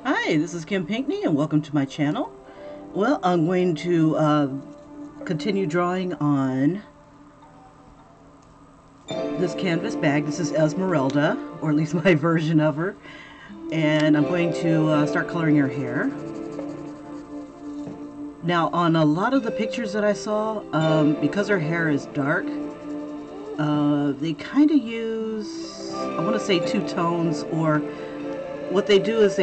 Hi, this is Kim Pinkney and welcome to my channel. Well, I'm going to continue drawing on this canvas bag. This is Esmeralda, or at least my version of her. And I'm going to start coloring her hair. Now, on a lot of the pictures that I saw, because her hair is dark, they kind of use, I want to say two tones, or what they do is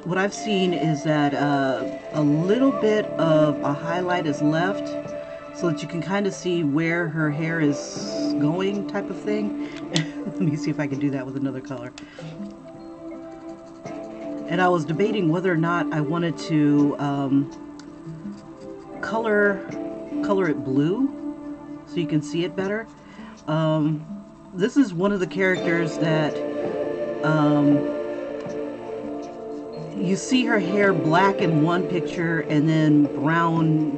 what I've seen is that a little bit of a highlight is left so that you can kind of see where her hair is going, type of thing. Let me see if I can do that with another color. And I was debating whether or not I wanted to color it blue so you can see it better. This is one of the characters that you see her hair black in one picture and then brown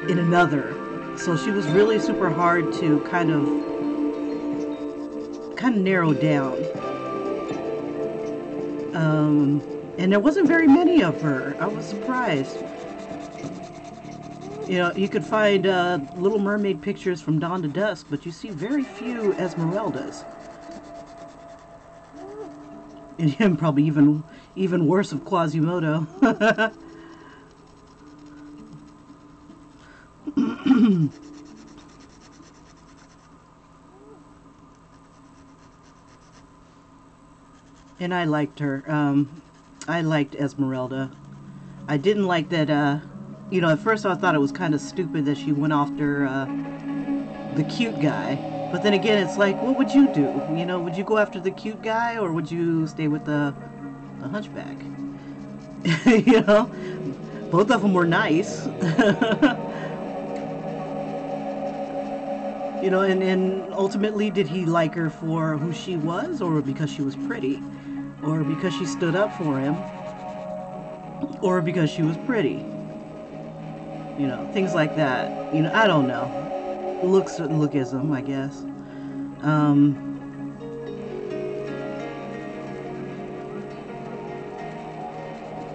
in another. So she was really super hard to kind of narrow down. And there wasn't very many of her. I was surprised. You know, you could find Little Mermaid pictures from dawn to dusk, but you see very few Esmeraldas. And probably even worse of Quasimodo. And I liked her. I liked Esmeralda. I didn't like that, you know, at first I thought it was kind of stupid that she went after the cute guy. But then again, it's like, what would you do? You know, would you go after the cute guy or would you stay with the hunchback? You know, both of them were nice. You know, and ultimately, did he like her for who she was, or because she was pretty, or because she stood up for him, or because she was pretty? You know, things like that. You know, I don't know. Lookism, I guess.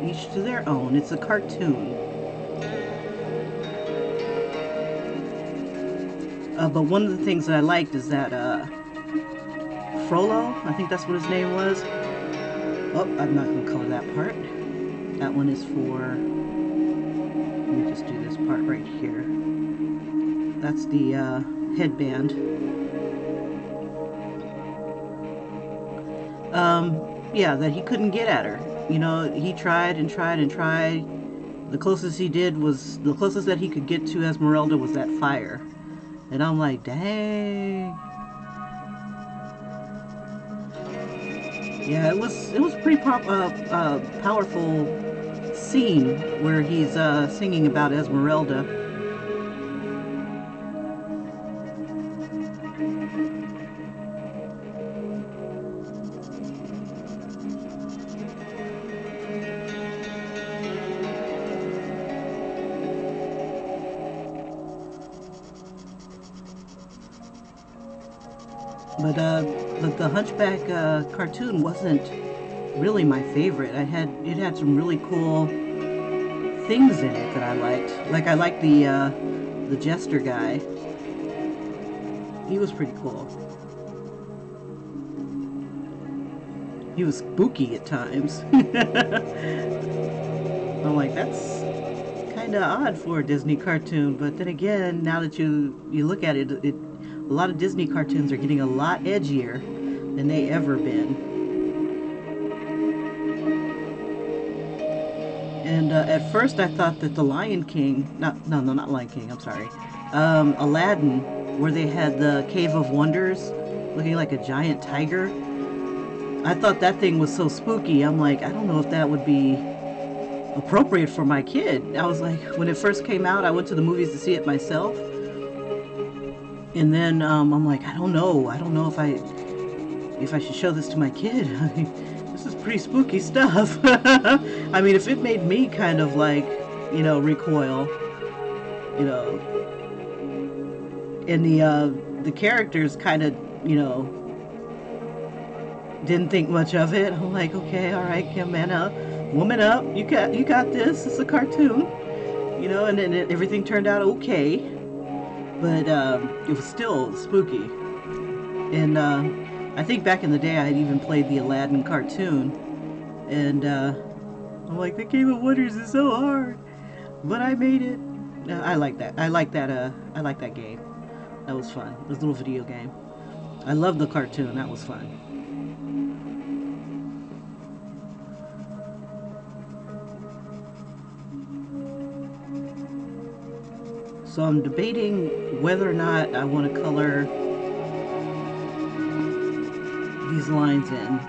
Each to their own. It's a cartoon. But one of the things that I liked is that Frollo, I think that's what his name was. Oh, I'm not going to color that part. That one is for, let me just do this part right here. That's the headband. Yeah, that he couldn't get at her. You know, he tried and tried and tried. The closest that he could get to Esmeralda was that fire. And I'm like, dang. Yeah, it was pretty powerful scene where he's singing about Esmeralda. But the Hunchback cartoon wasn't really my favorite. It had some really cool things in it that I liked. Like I liked the jester guy. He was pretty cool. He was spooky at times. I'm like, that's kind of odd for a Disney cartoon. But then again, now that you look at it, a lot of Disney cartoons are getting a lot edgier than they ever been. And at first I thought that the Lion King, not Lion King, I'm sorry, Aladdin, where they had the Cave of Wonders looking like a giant tiger, I thought that thing was so spooky. I'm like, I don't know if that would be appropriate for my kid. I was like, when it first came out, I went to the movies to see it myself. And then I'm like, I don't know if I should show this to my kid. I mean, this is pretty spooky stuff. I mean, if it made me kind of like, you know, recoil, you know, and the characters kind of, you know, Didn't think much of it. I'm like, okay, all right, man up, woman up. You got this. It's a cartoon, and then everything turned out okay, but it was still spooky. And I think back in the day, I had even played the Aladdin cartoon, and I'm like, the Game of Wonders is so hard, but I made it. I like that. I like that. I like that game. That was fun. It was a little video game. I love the cartoon. That was fun. So I'm debating whether or not I want to color these lines in,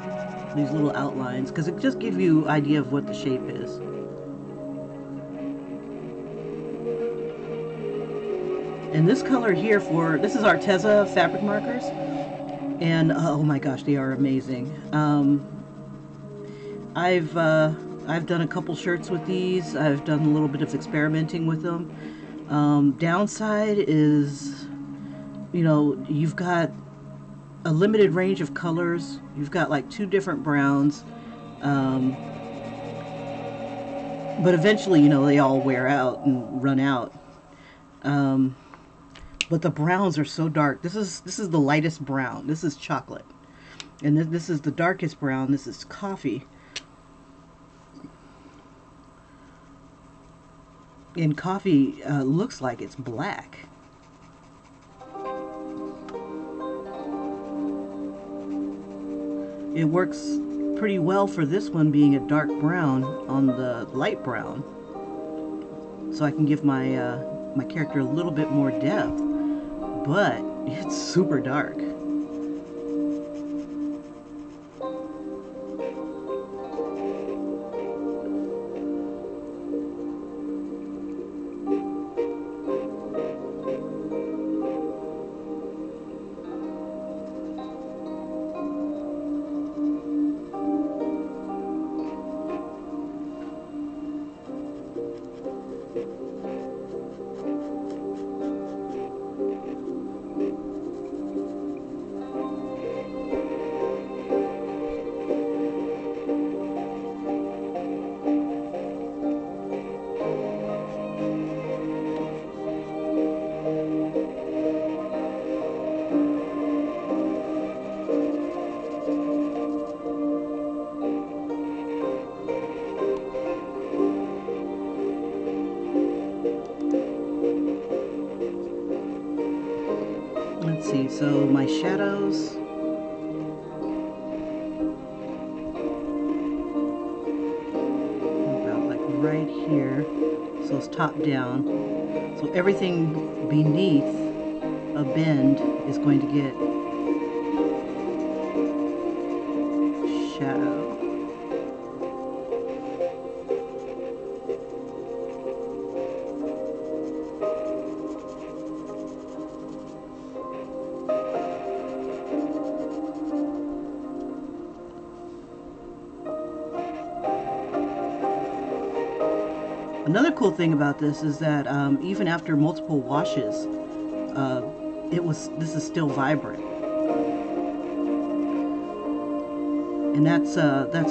these little outlines, because it just gives you idea of what the shape is. And this color here this is Arteza fabric markers, and oh my gosh, they are amazing. I've done a couple shirts with these. I've done a little bit of experimenting with them. Downside is, you've got a limited range of colors. You've got like two different browns. Um, but eventually, they all wear out and run out. Um, but the browns are so dark. This is the lightest brown. This is chocolate, and this is the darkest brown. This is coffee. And coffee looks like it's black. It works pretty well for this one being a dark brown on the light brown, so I can give my character a little bit more depth, but it's super dark. Let's see, so my shadows, about like right here, so it's top down. So everything beneath a bend is going to get shadow. Another cool thing about this is that even after multiple washes, uh, this is still vibrant, and that's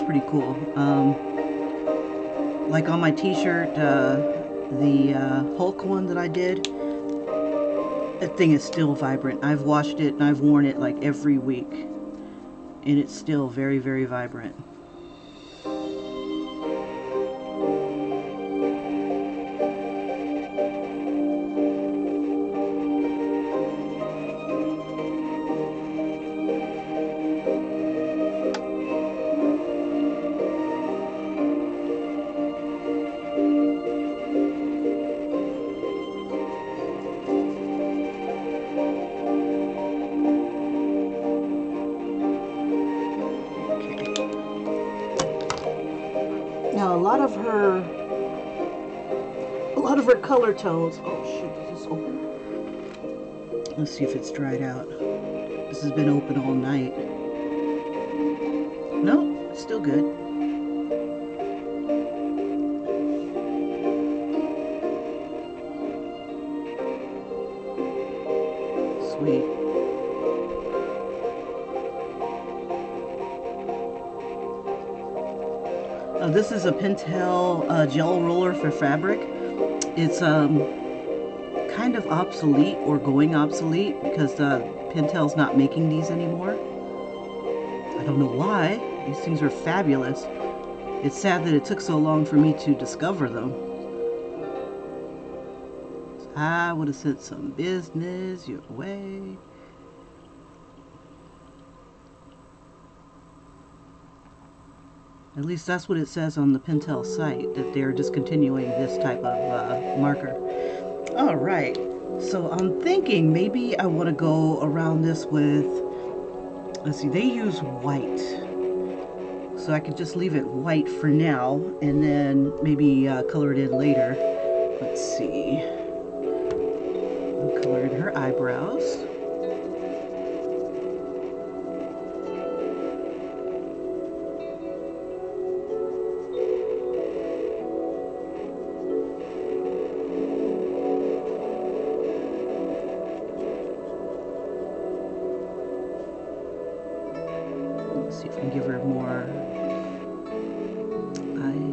pretty cool. Like on my T-shirt, the Hulk one that I did, that thing is still vibrant. I've washed it and I've worn it like every week, and it's still very, very vibrant. Now a lot of her color tones. Oh shoot, is this open? Let's see if it's dried out. This has been open all night. No, it's still good. Sweet. This is a Pentel gel roller for fabric. It's kind of obsolete or going obsolete because Pentel's not making these anymore. I don't know why. These things are fabulous. It's sad that it took so long for me to discover them. I would have sent some business your way. At least that's what it says on the Pentel site, that they're discontinuing this type of marker. All right, so I'm thinking maybe I want to go around this with, let's see, they use white. So I could just leave it white for now and then maybe color it in later. Let's see. I'm coloring her eyebrows. Let's see if I can give her more eye.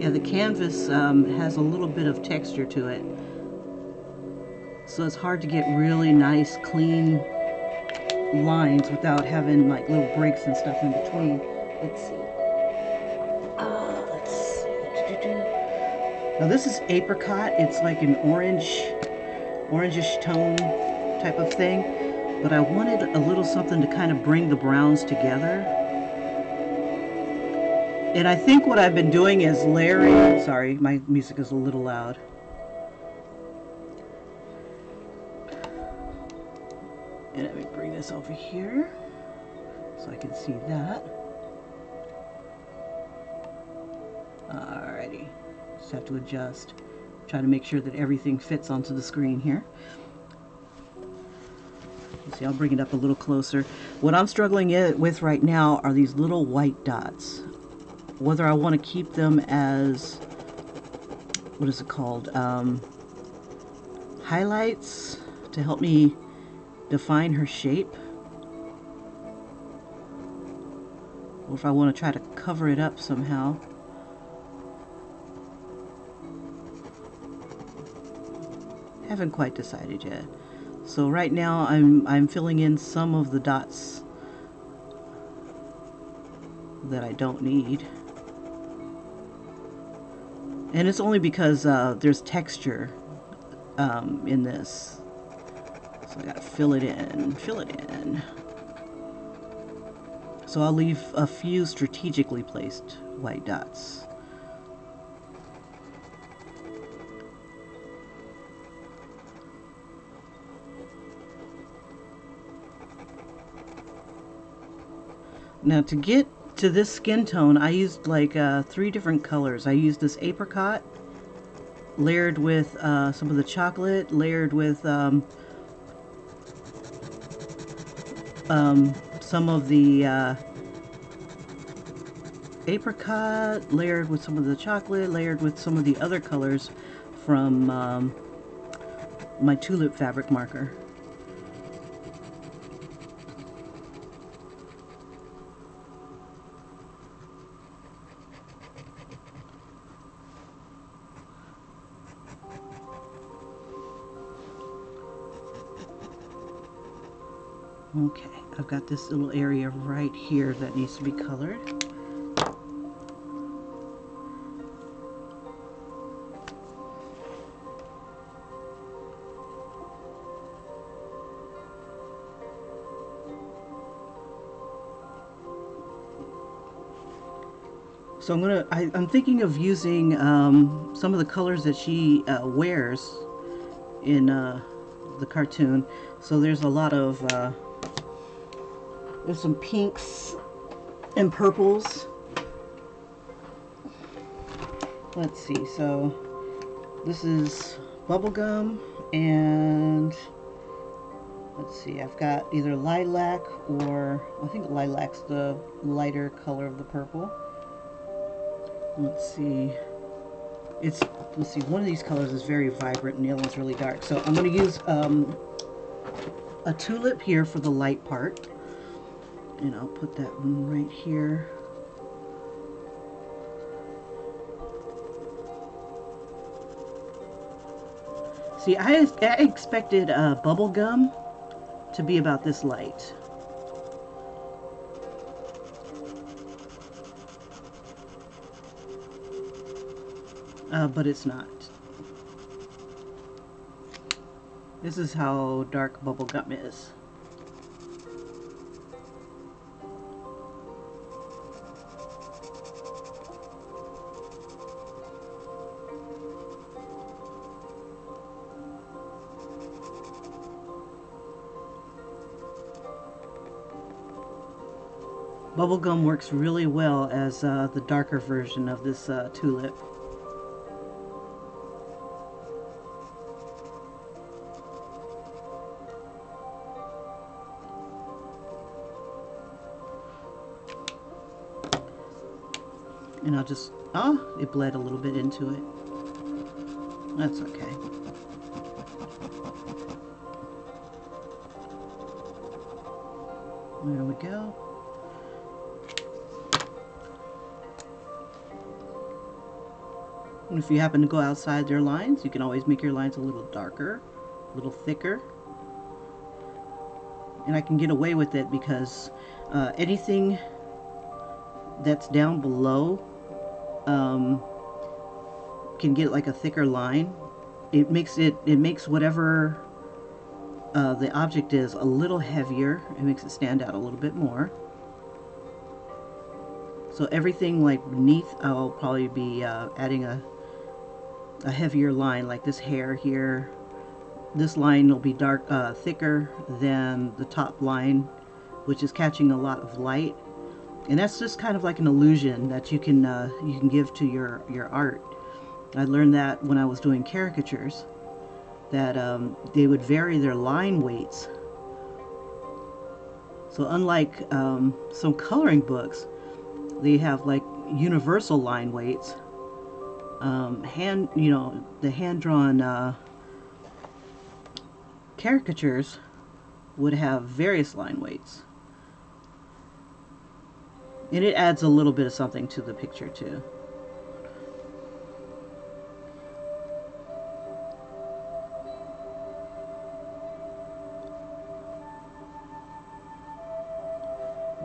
Yeah, the canvas has a little bit of texture to it. So it's hard to get really nice, clean lines without having like little breaks and stuff in between. Let's see. Let's see. Now this is apricot. It's like an orangish tone type of thing. But I wanted a little something to kind of bring the browns together. And I think what I've been doing is layering. Sorry, my music is a little loud. And let me bring this over here so I can see that. Alrighty, just have to adjust. Try to make sure that everything fits onto the screen here. You see, I'll bring it up a little closer. What I'm struggling with right now are these little white dots. Whether I want to keep them as, what is it called? Highlights to help me define her shape, or if I want to try to cover it up somehow. Haven't quite decided yet. So right now I'm filling in some of the dots that I don't need, and it's only because there's texture in this. So I gotta fill it in, fill it in. So I'll leave a few strategically placed white dots. Now to get to this skin tone, I used like 3 different colors. I used this apricot, layered with some of the chocolate, layered with some of the apricot, layered with some of the chocolate, layered with some of the other colors from my tulip fabric marker. Okay, I've got this little area right here that needs to be colored. So I'm thinking of using some of the colors that she wears in the cartoon. So there's a lot of there's some pinks and purples. Let's see, so this is bubblegum and Let's see, I've got either lilac or, I think lilac's the lighter color of the purple. Let's see. Let's see, one of these colors is very vibrant and the other one's really dark. So I'm going to use a tulip here for the light part. And I'll put that one right here. See, I expected bubble gum to be about this light. But it's not. This is how dark bubble gum is. Bubblegum works really well as the darker version of this tulip. And I'll just, oh, it bled a little bit into it. That's okay. There we go. And if you happen to go outside their lines, you can always make your lines a little darker, a little thicker. And I can get away with it because anything that's down below can get like a thicker line. It makes whatever the object is a little heavier. It makes it stand out a little bit more. So everything like beneath, I'll probably be adding a heavier line, like this hair here. This line will be thicker than the top line, which is catching a lot of light. And that's just kind of like an illusion that you can give to your art. I learned that when I was doing caricatures, that they would vary their line weights. So unlike some coloring books, they have like universal line weights. The hand-drawn caricatures would have various line weights. And it adds a little bit of something to the picture too.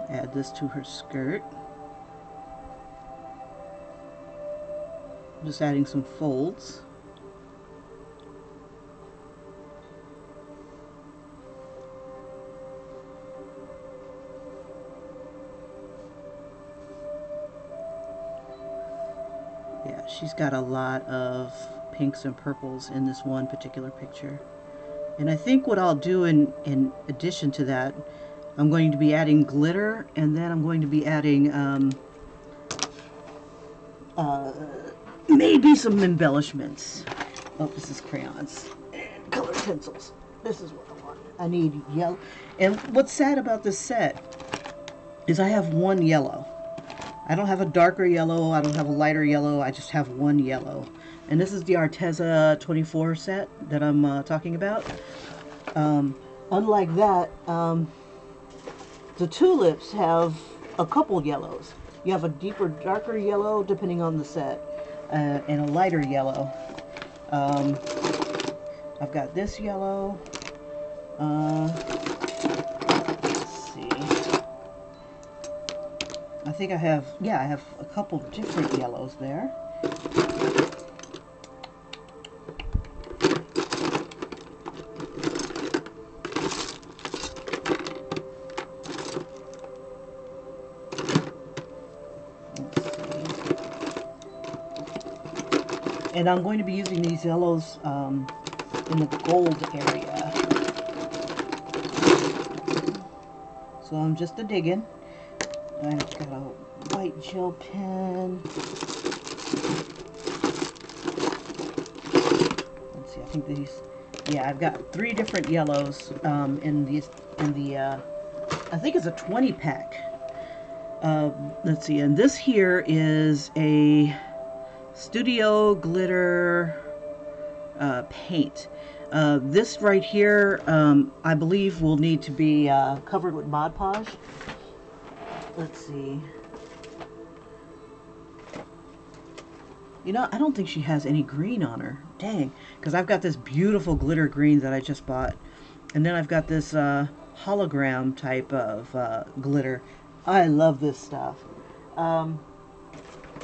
Add this to her skirt. Just adding some folds. Yeah, she's got a lot of pinks and purples in this one particular picture. And I think what I'll do in addition to that, I'm going to be adding glitter, and then I'm going to be adding maybe some embellishments. Oh, this is crayons and colored pencils. This is what I want. I need yellow. And what's sad about this set is I have one yellow. I don't have a darker yellow. I don't have a lighter yellow. I just have one yellow. And this is the Arteza 24 set that I'm talking about. Unlike that, the tulips have a couple yellows. You have a deeper, darker yellow depending on the set, and a lighter yellow. I've got this yellow. Let's see. I think I have a couple different yellows there. And I'm going to be using these yellows in the gold area. So I'm just a-digging. I've got a white gel pen. Let's see, I think these Yeah, I've got 3 different yellows in the I think it's a 20 pack. Let's see, and this here is a Studio Glitter paint. This right here, I believe, will need to be covered with Mod Podge. Let's see. You know, I don't think she has any green on her. Dang. Because I've got this beautiful glitter green that I just bought. And then I've got this hologram type of glitter. I love this stuff.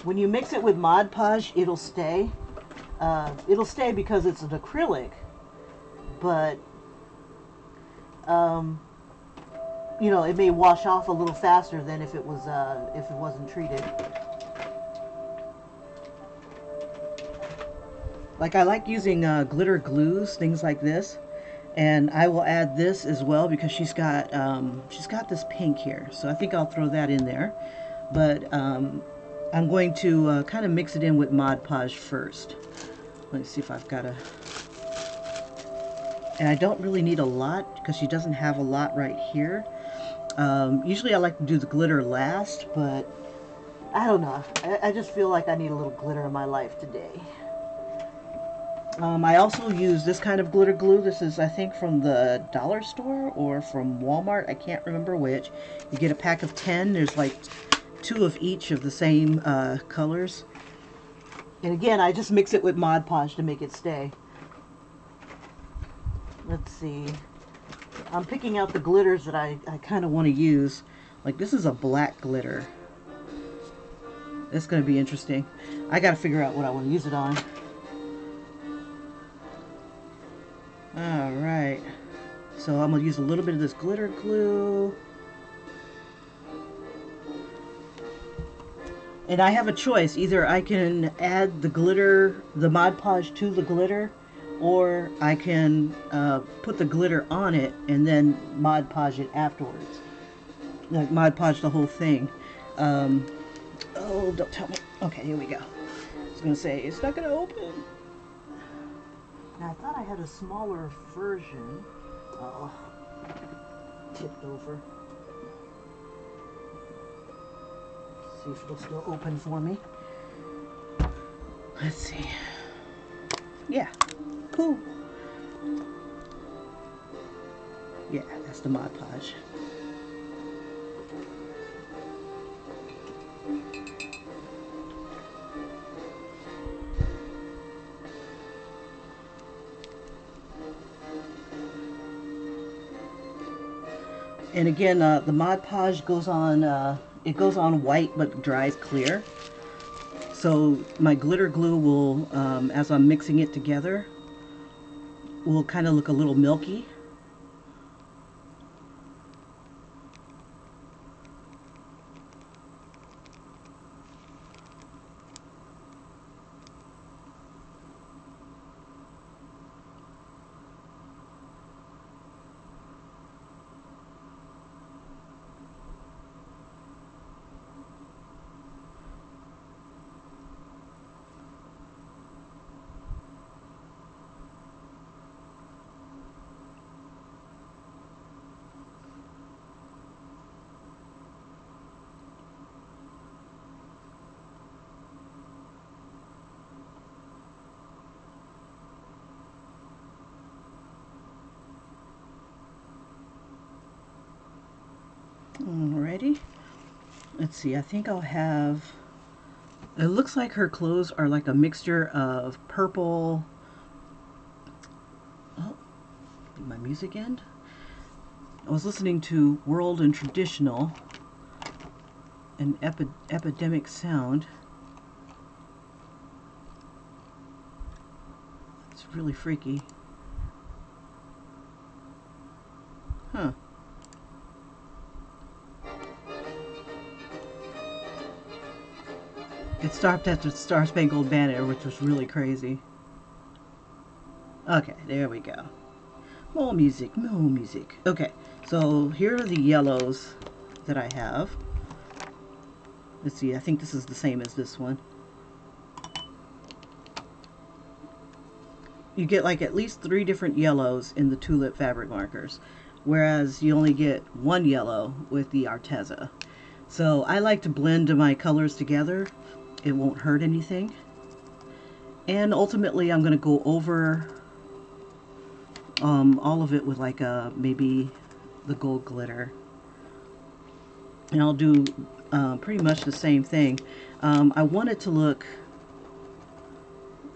When you mix it with Mod Podge, it'll stay. It'll stay because it's an acrylic. But, you know, it may wash off a little faster than if it wasn't treated. Like, I like using glitter glues, things like this, and I will add this as well because she's got this pink here, so I think I'll throw that in there. But I'm going to kind of mix it in with Mod Podge first. Let me see if I've got a... And I don't really need a lot because she doesn't have a lot right here. Usually I like to do the glitter last, but I don't know. I just feel like I need a little glitter in my life today. I also use this kind of glitter glue. This is, I think, from the dollar store or from Walmart. I can't remember which. You get a pack of 10. There's like 2 of each of the same colors. And again, I just mix it with Mod Podge to make it stay. Let's see. I'm picking out the glitters that I kind of want to use. Like, this is a black glitter. It's going to be interesting. I got to figure out what I want to use it on. Alright, so I'm going to use a little bit of this glitter glue. And I have a choice. Either I can add the glitter, the Mod Podge to the glitter, or I can put the glitter on it and then Mod Podge it afterwards. Like, Mod Podge the whole thing. Oh, don't tell me. Okay, here we go. I was going to say, it's not going to open. Now, I thought I had a smaller version. Oh, tipped over. See if it'll still open for me. Let's see. Yeah, cool. Yeah, that's the Mod Podge. And again, the Mod Podge goes on, it goes on white but dries clear. So my glitter glue will, as I'm mixing it together, will kind of look a little milky. Alrighty. Let's see, I think I'll have... It looks like her clothes are like a mixture of purple... Oh, did my music end? I was listening to World and Traditional and Epidemic Sound. It's really freaky. Huh. It stopped at the Star Spangled Banner, which was really crazy. Okay, there we go. More music, more music. Okay, so here are the yellows that I have. Let's see, I think this is the same as this one. you get like at least 3 different yellows in the tulip fabric markers, whereas you only get 1 yellow with the Arteza. So I like to blend my colors together. It won't hurt anything. And ultimately I'm going to go over all of it with like maybe the gold glitter. And I'll do pretty much the same thing. I want it to look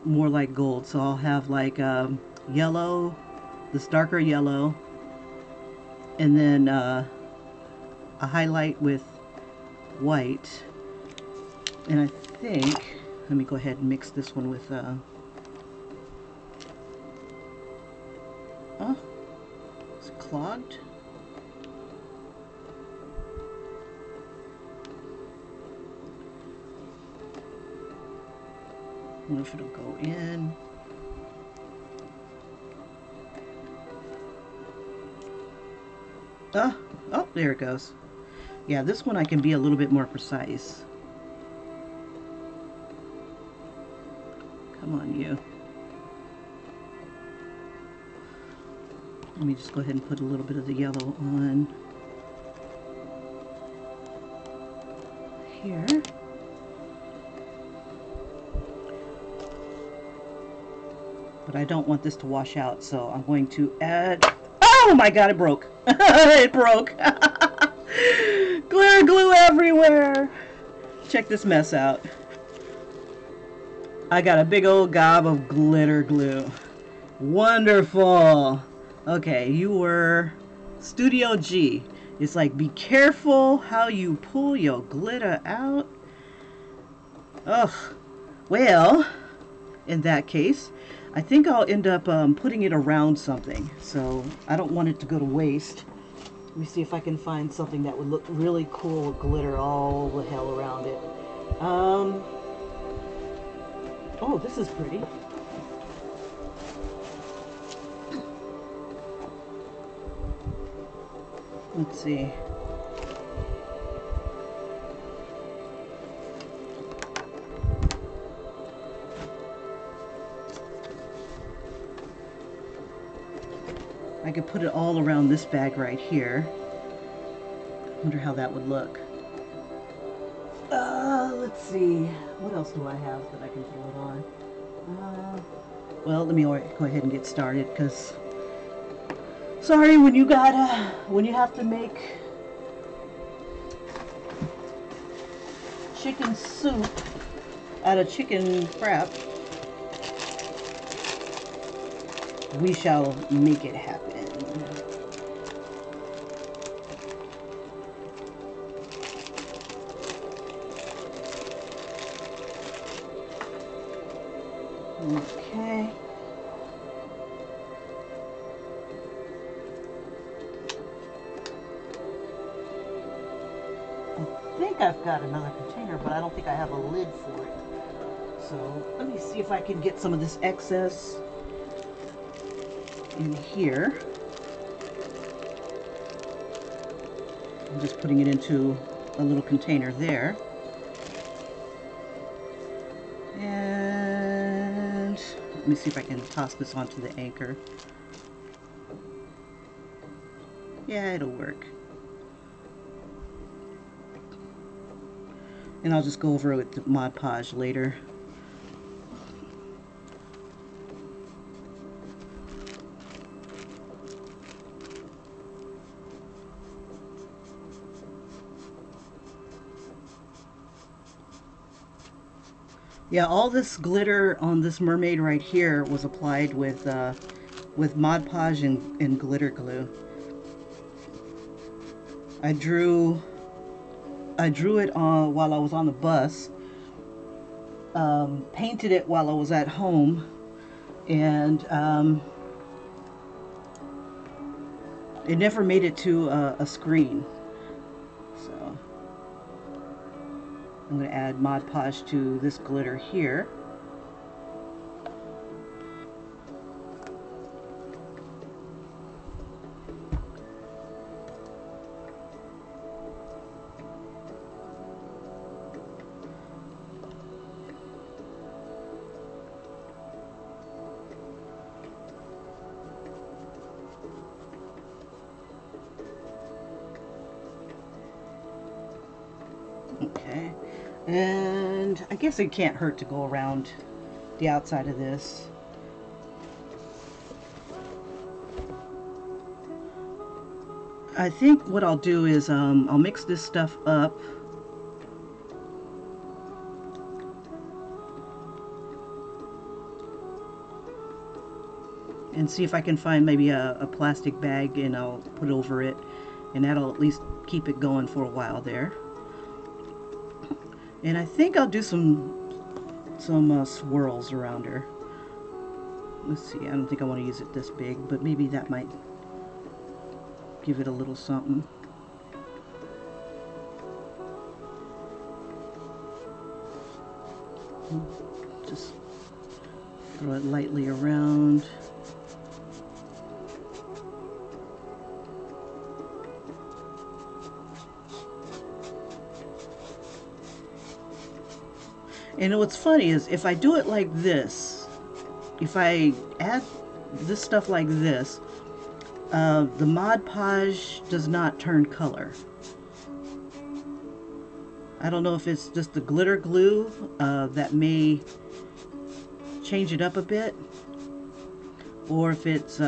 more like gold, so I'll have like yellow, this darker yellow, and then a highlight with white. And I think, let me go ahead and mix this one with oh, it's clogged. I wonder if it'll go in. Oh, there it goes. Yeah, this one I can be a little bit more precise. Come on, you. Let me just go ahead and put a little bit of the yellow on here. But I don't want this to wash out, so I'm going to add... Oh my god, it broke. It broke. Glitter glue everywhere. Check this mess out. I got a big old gob of glitter glue. Wonderful. Okay, you were Studio G. It's like, be careful how you pull your glitter out. Ugh. Well, in that case, I think I'll end up putting it around something. So I don't want it to go to waste. Let me see if I can find something that would look really cool with glitter all the hell around it. Oh, this is pretty. Let's see. I could put it all around this bag right here. Wonder how that would look. Let's see. What else do I have that I can throw it on? Well, let me go ahead and get started, because sorry, when you have to make chicken soup out of chicken crap, we shall make it happen. Okay. I think I've got another container, but I don't think I have a lid for it. So let me see if I can get some of this excess in here. I'm just putting it into a little container there. And let me see if I can toss this onto the anchor. Yeah, it'll work. And I'll just go over it with the Mod Podge later. Yeah, all this glitter on this mermaid right here was applied with Mod Podge and glitter glue. I drew it on while I was on the bus, painted it while I was at home, and it never made it to a screen. So I'm going to add Mod Podge to this glitter here. Okay. And I guess it can't hurt to go around the outside of this. I think what I'll do is I'll mix this stuff up. And see if I can find maybe a plastic bag, and I'll put over it, and that'll at least keep it going for a while there. And I think I'll do some swirls around her. Let's see, I don't think I want to use it this big, but maybe that might give it a little something. Just throw it lightly around. And what's funny is if I do it like this, if I add this stuff like this, the Mod Podge does not turn color. I don't know if it's just the glitter glue that may change it up a bit, or if it's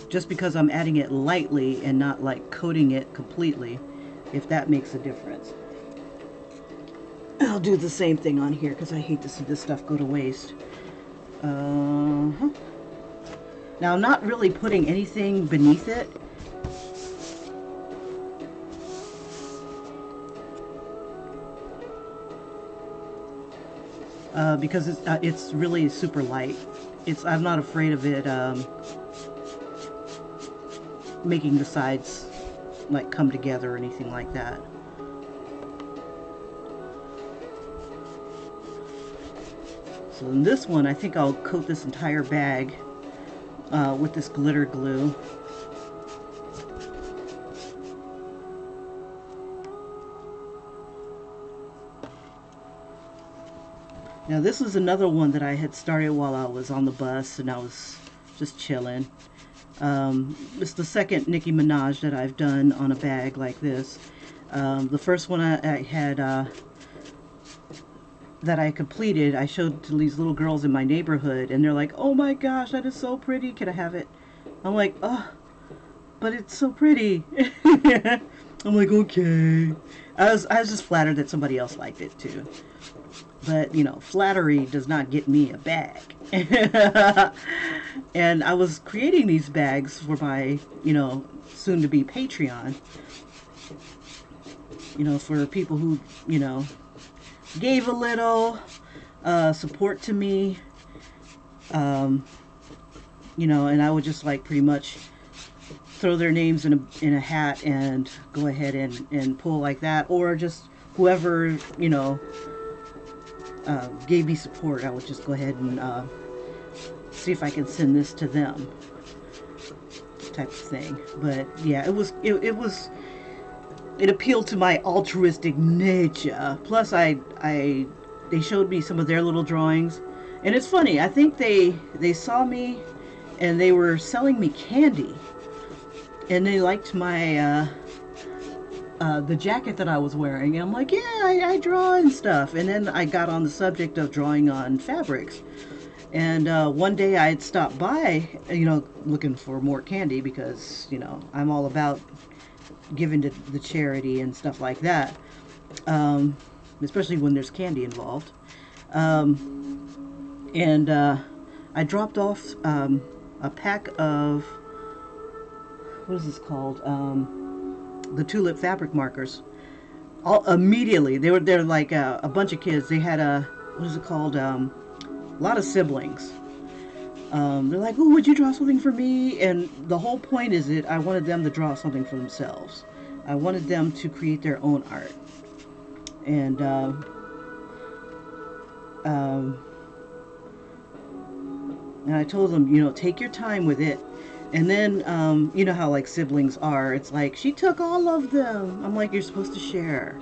just because I'm adding it lightly and not like coating it completely, if that makes a difference. I'll do the same thing on here because I hate to see this stuff go to waste. Now I'm not really putting anything beneath it. Because it's really super light. I'm not afraid of it making the sides like come together or anything like that. So in this one, I think I'll coat this entire bag with this glitter glue. Now this is another one that I had started while I was on the bus and I was just chilling. It's the second Nicki Minaj that I've done on a bag like this. The first one I had that I completed, I showed to these little girls in my neighborhood, and they're like, "Oh my gosh, that is so pretty. Can I have it?" I'm like, "Oh, but it's so pretty." I'm like, "Okay." I was just flattered that somebody else liked it too. But, you know, flattery does not get me a bag. And I was creating these bags for my, you know, soon-to-be Patreon. You know, for people who, you know, gave a little support to me. You know, and I would just like pretty much throw their names in a hat and go ahead and pull like that. Or just whoever, you know, gave me support, I would just go ahead and see if I can send this to them, type of thing. But yeah, it appealed to my altruistic nature. Plus, they showed me some of their little drawings, and it's funny. I think they saw me, and they were selling me candy, and they liked my the jacket that I was wearing, and I'm like, yeah, I draw and stuff. And then I got on the subject of drawing on fabrics, and one day I had stopped by, you know, looking for more candy because, you know, I'm all about giving to the charity and stuff like that, especially when there's candy involved. And I dropped off a pack of, what is this called? The tulip fabric markers. All immediately, they're like a bunch of kids. They had what is it called? A lot of siblings. They're like, "Oh, would you draw something for me?" And the whole point is that I wanted them to draw something for themselves. I wanted them to create their own art. And I told them, you know, take your time with it. And then, you know how like siblings are. It's like, she took all of them. I'm like, you're supposed to share.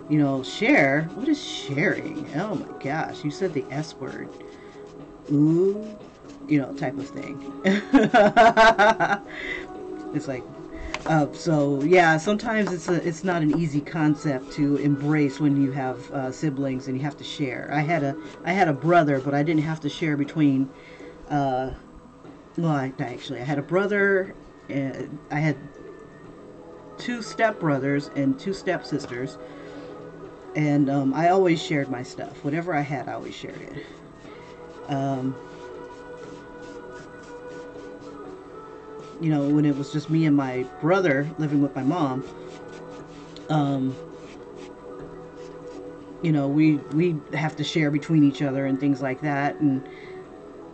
You know, share? What is sharing? Oh my gosh, you said the S word. Ooh, you know, type of thing. It's like, So yeah, sometimes it's not an easy concept to embrace when you have siblings and you have to share. I had a brother, but I didn't have to share between. Uh, well, I had a brother. And I had two stepbrothers and two stepsisters, and I always shared my stuff. Whatever I had, I always shared it. Um, when it was just me and my brother living with my mom, um, we have to share between each other and things like that. And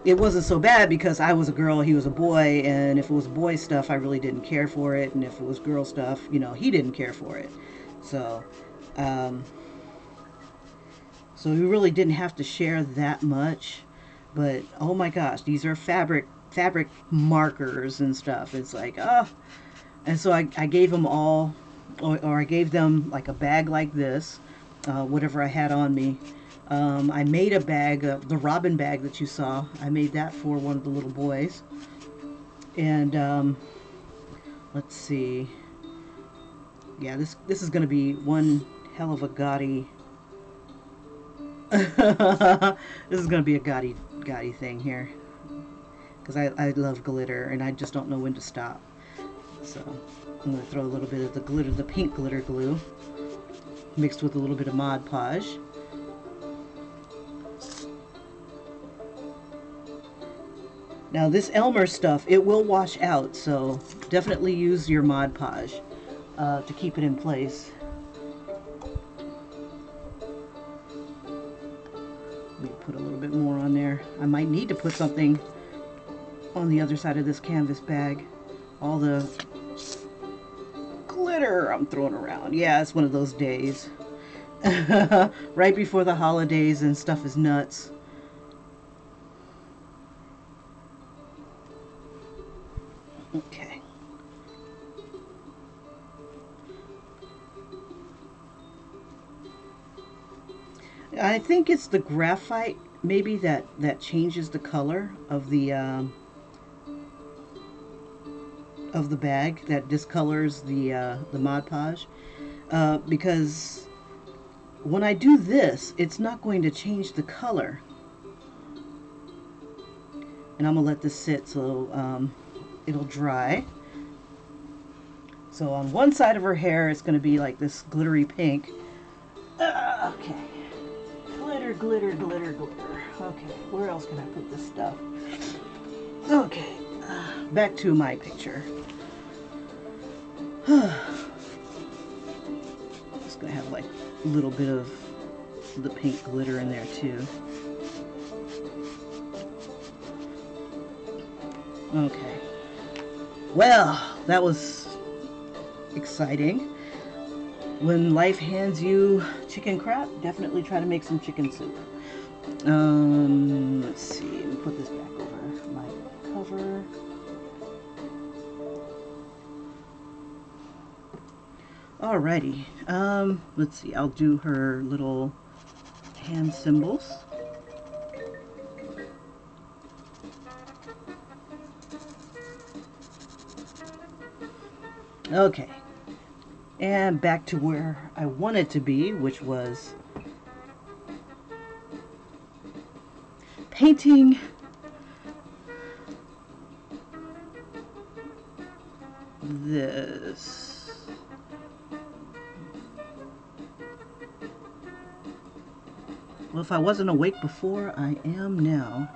it wasn't so bad because I was a girl, he was a boy, and if it was boy stuff, I really didn't care for it, and if it was girl stuff, he didn't care for it. So, um, so we really didn't have to share that much. But oh my gosh, these are fabric markers and stuff. It's like, oh. And so I gave them all, or I gave them like a bag like this, whatever I had on me. I made a bag, the robin bag that you saw. I made that for one of the little boys. And let's see. Yeah, this is going to be one hell of a gaudy. This is going to be a gaudy thing here because I love glitter and I just don't know when to stop. So I'm going to throw a little bit of the pink glitter glue mixed with a little bit of Mod Podge. Now this Elmer stuff, it will wash out, so definitely use your Mod Podge to keep it in place. Let me put a little bit more on there. I might need to put something on the other side of this canvas bag. All the glitter I'm throwing around. Yeah, it's one of those days. Right before the holidays and stuff is nuts. Okay. I think it's the graphite maybe that changes the color of the bag, that discolors the Mod Podge, because when I do this, it's not going to change the color. And I'm gonna let this sit so it'll dry. So on one side of her hair, it's gonna be like this glittery pink. Okay. Glitter, glitter, glitter, glitter. Okay, where else can I put this stuff? Okay, back to my picture. Just gonna have like a little bit of the pink glitter in there too. Okay. Well, that was exciting. When life hands you chicken crap, definitely try to make some chicken soup. Let's see. Let me put this back over my cover. Alrighty. Let's see. I'll do her little hand symbols. Okay. And back to where I wanted to be, which was painting this. Well, if I wasn't awake before, I am now.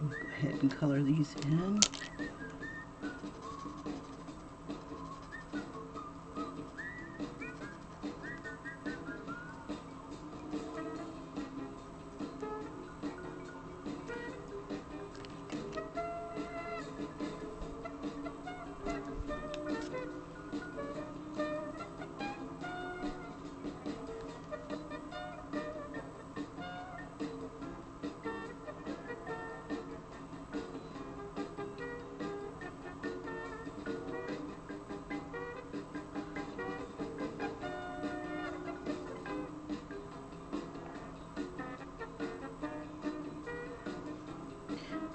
Go ahead and color these in.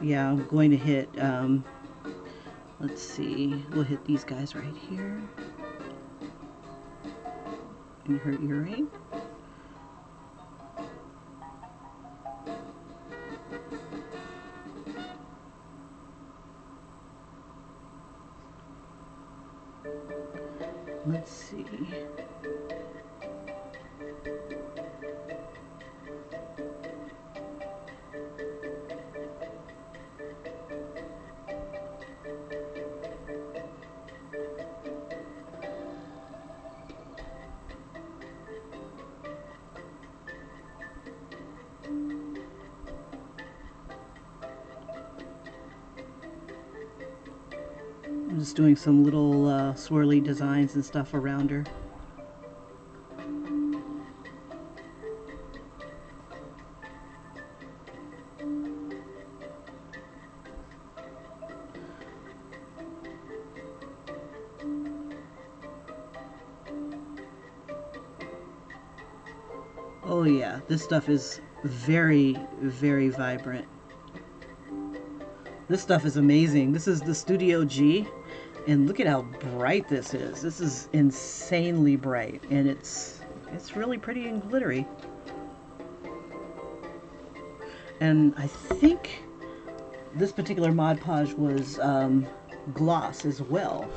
Yeah, I'm going to hit, let's see, we'll hit these guys right here. In her earring. Let's see. I'm just doing some little swirly designs and stuff around her. Oh yeah, this stuff is very, very vibrant. This stuff is amazing. This is the Studio G, and look at how bright this is. This is insanely bright, and it's really pretty and glittery. And I think this particular Mod Podge was gloss as well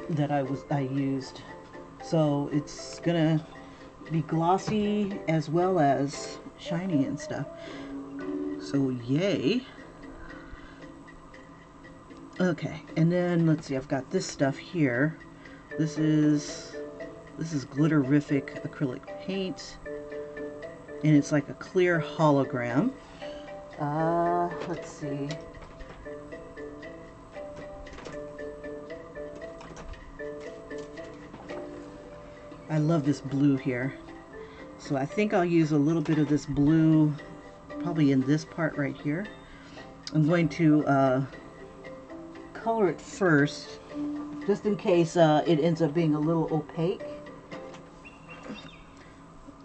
that I used. So it's gonna be glossy as well as shiny and stuff. So yay. Okay, and then let's see, I've got this stuff here. This is glitterific acrylic paint, and it's like a clear hologram. Let's see. I love this blue here. So I think I'll use a little bit of this blue, probably in this part right here. I'm going to color it first, just in case it ends up being a little opaque.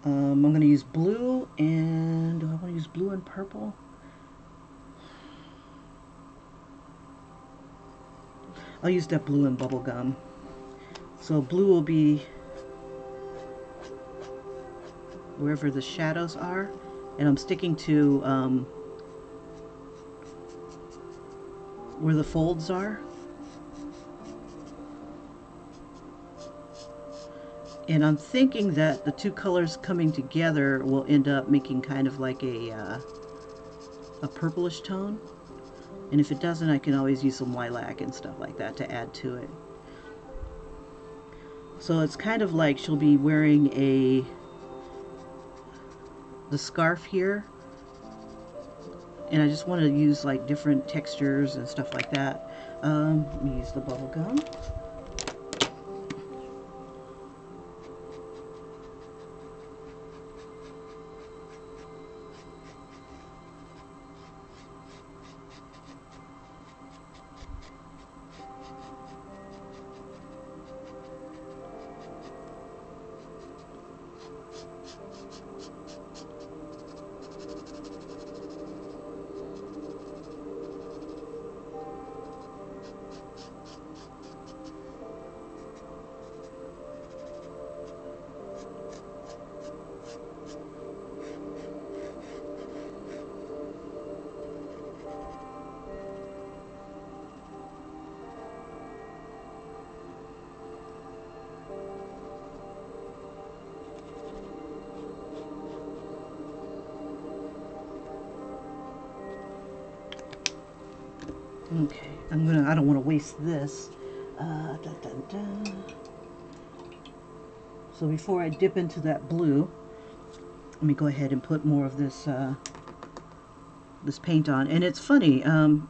I'm going to use blue, and do I want to use blue and purple? I'll use that blue and bubblegum. So blue will be wherever the shadows are, and I'm sticking to where the folds are. And I'm thinking that the two colors coming together will end up making kind of like a purplish tone. And if it doesn't, I can always use some lilac and stuff like that to add to it. So it's kind of like she'll be wearing the scarf here, and I just want to use like different textures and stuff like that. Let me use the bubble gum. Okay, I don't want to waste this. Dun, dun, dun. So before I dip into that blue, let me go ahead and put more of this this paint on. And it's funny, when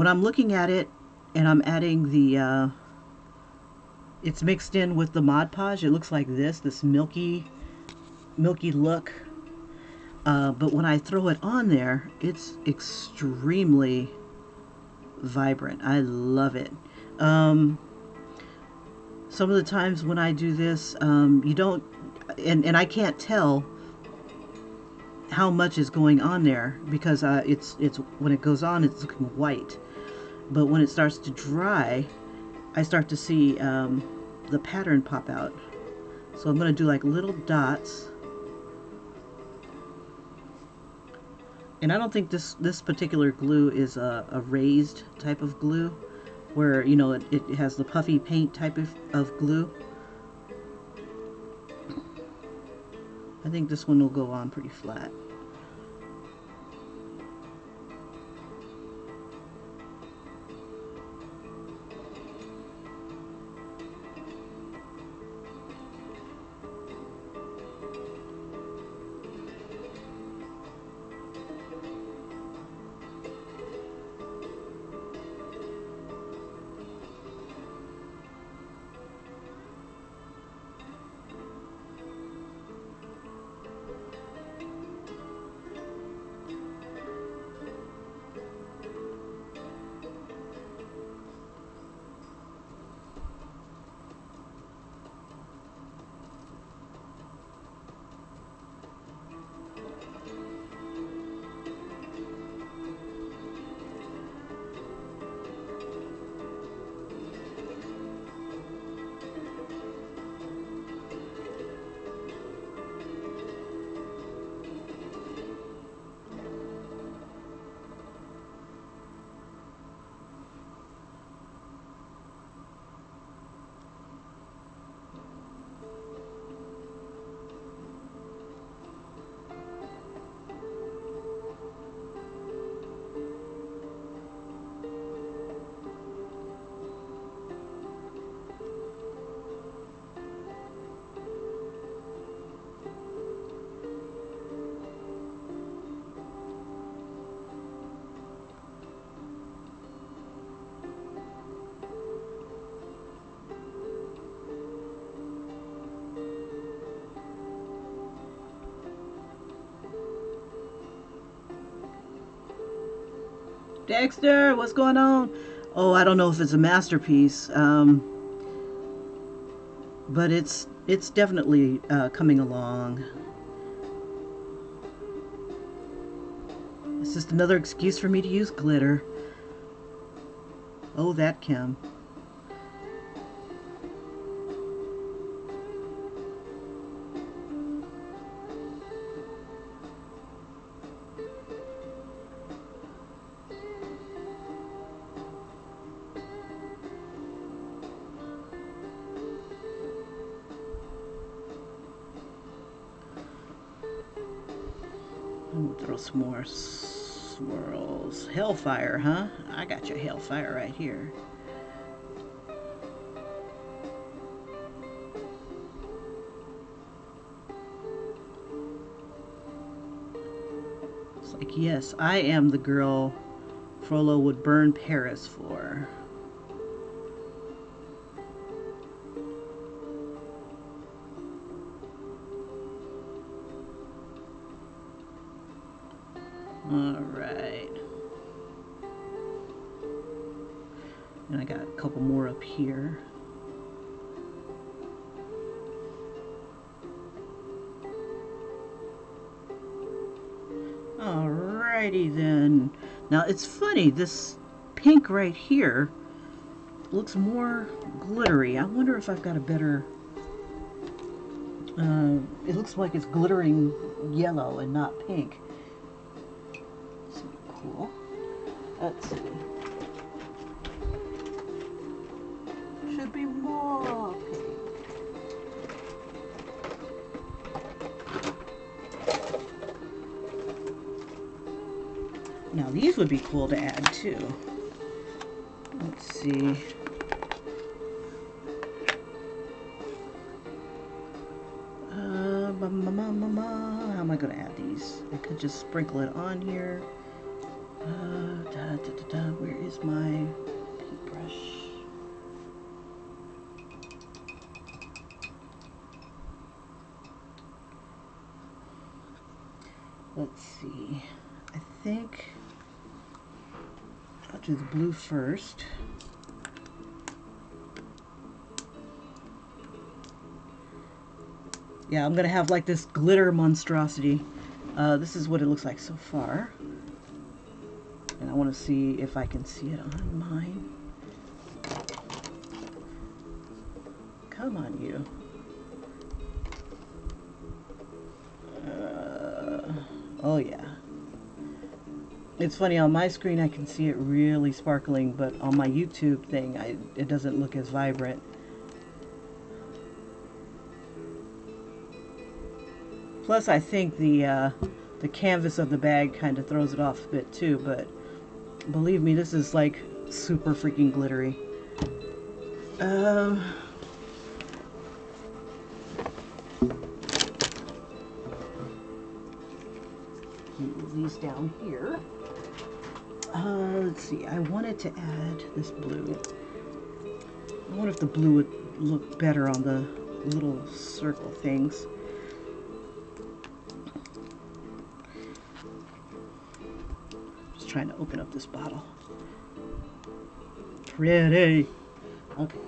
I'm looking at it and I'm adding the it's mixed in with the Mod Podge, it looks like this milky look. But when I throw it on there, it's extremely vibrant. I love it. Some of the times when I do this, you don't, and I can't tell how much is going on there, because it's when it goes on it's looking white, but when it starts to dry I start to see the pattern pop out. So I'm going to do like little dots. And I don't think this particular glue is a raised type of glue where, you know, it has the puffy paint type of glue. I think this one will go on pretty flat. Dexter, what's going on? Oh, I don't know if it's a masterpiece, but it's definitely coming along. It's just another excuse for me to use glitter. Oh, that Kim. I'm gonna throw some more swirls. Hellfire, huh? I got your hellfire right here. It's like, yes, I am the girl Frollo would burn Paris for. All right. And I got a couple more up here. Alrighty then. Now it's funny, this pink right here looks more glittery. I wonder if I've got a better... it looks like it's glittering yellow and not pink. It's cool. Let's see. Should be more pink. Now these would be cool to add too. Let's see. How am I going to add these? I could just sprinkle it on here. Where is my paintbrush? Let's see. I think I'll do the blue first. Yeah, I'm gonna have like this glitter monstrosity This is what it looks like so far. And I want to see if I can see it on mine. Come on, you. Oh yeah. It's funny, on my screen I can see it really sparkling, but on my YouTube thing it doesn't look as vibrant. Plus I think the canvas of the bag kind of throws it off a bit too, but believe me, this is like super freaking glittery. Move these down here. Let's see, I wanted to add this blue. I wonder if the blue would look better on the little circle things. Just trying to open up this bottle. Pretty. Okay.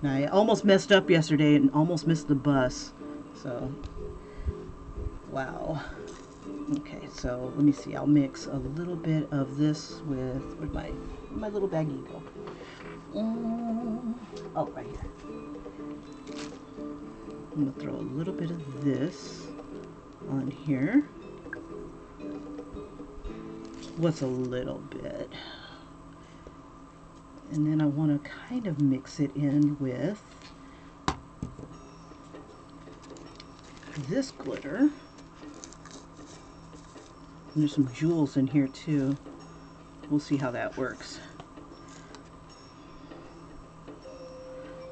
Now, I almost messed up yesterday and almost missed the bus. So, wow. Okay, so let me see. I'll mix a little bit of this with, where'd my little baggie go? Oh, right here. I'm gonna throw a little bit of this on here. What's a little bit? And then I want to kind of mix it in with this glitter. And there's some jewels in here too. We'll see how that works.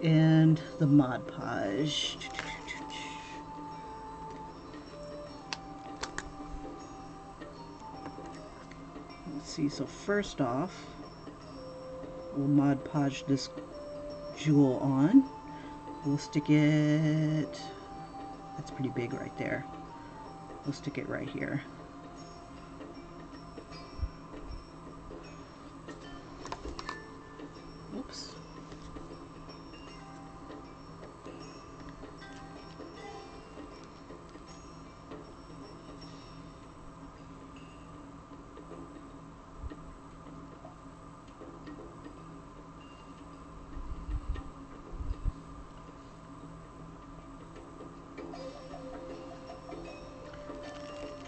And the Mod Podge. Let's see, so first off, we'll Mod Podge this jewel on. We'll stick it, that's pretty big right there. We'll stick it right here. Oops.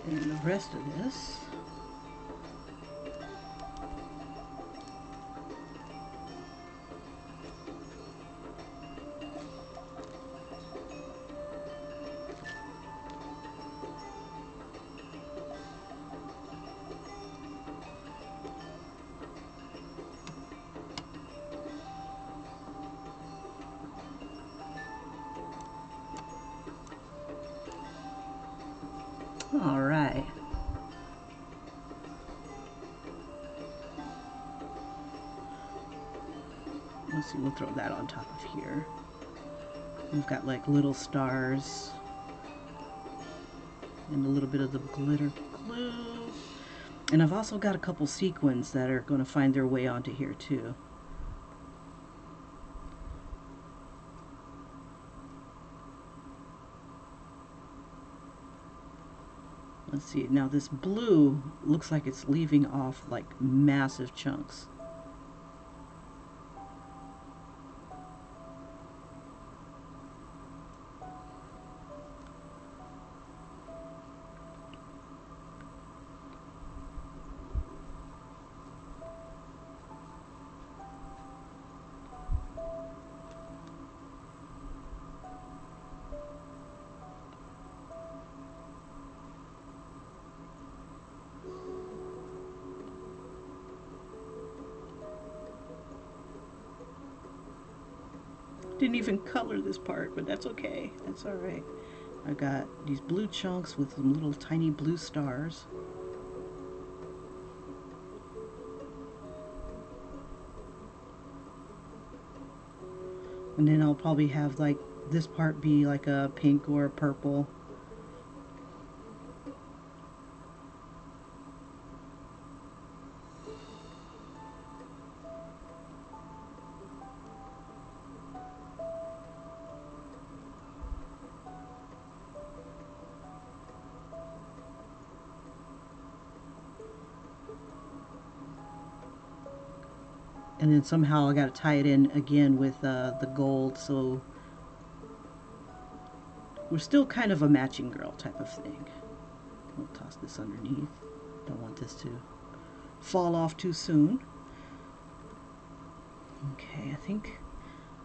And the rest of this, all right. Let's see, we'll throw that on top of here. We've got like little stars and a little bit of the glitter glue. And I've also got a couple sequins that are going to find their way onto here too. Let's see, now this blue looks like it's leaving off like massive chunks. Didn't even color this part, but that's okay. That's all right. I got these blue chunks with some little tiny blue stars. And then I'll probably have like this part be like a pink or a purple. And then somehow I got to tie it in again with the gold, so we're still kind of a matching girl type of thing. We'll toss this underneath. Don't want this to fall off too soon. Okay, I think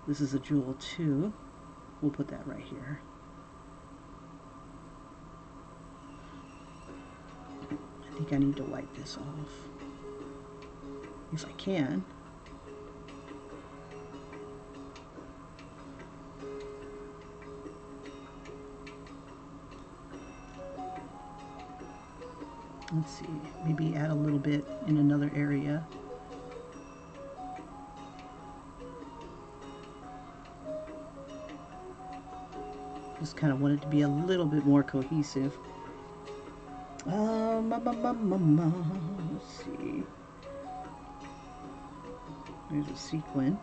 this is a jewel too. We'll put that right here. I think I need to wipe this off, if I can. Let's see, maybe add a little bit in another area. Just kind of want it to be a little bit more cohesive. Let's see. There's a sequin.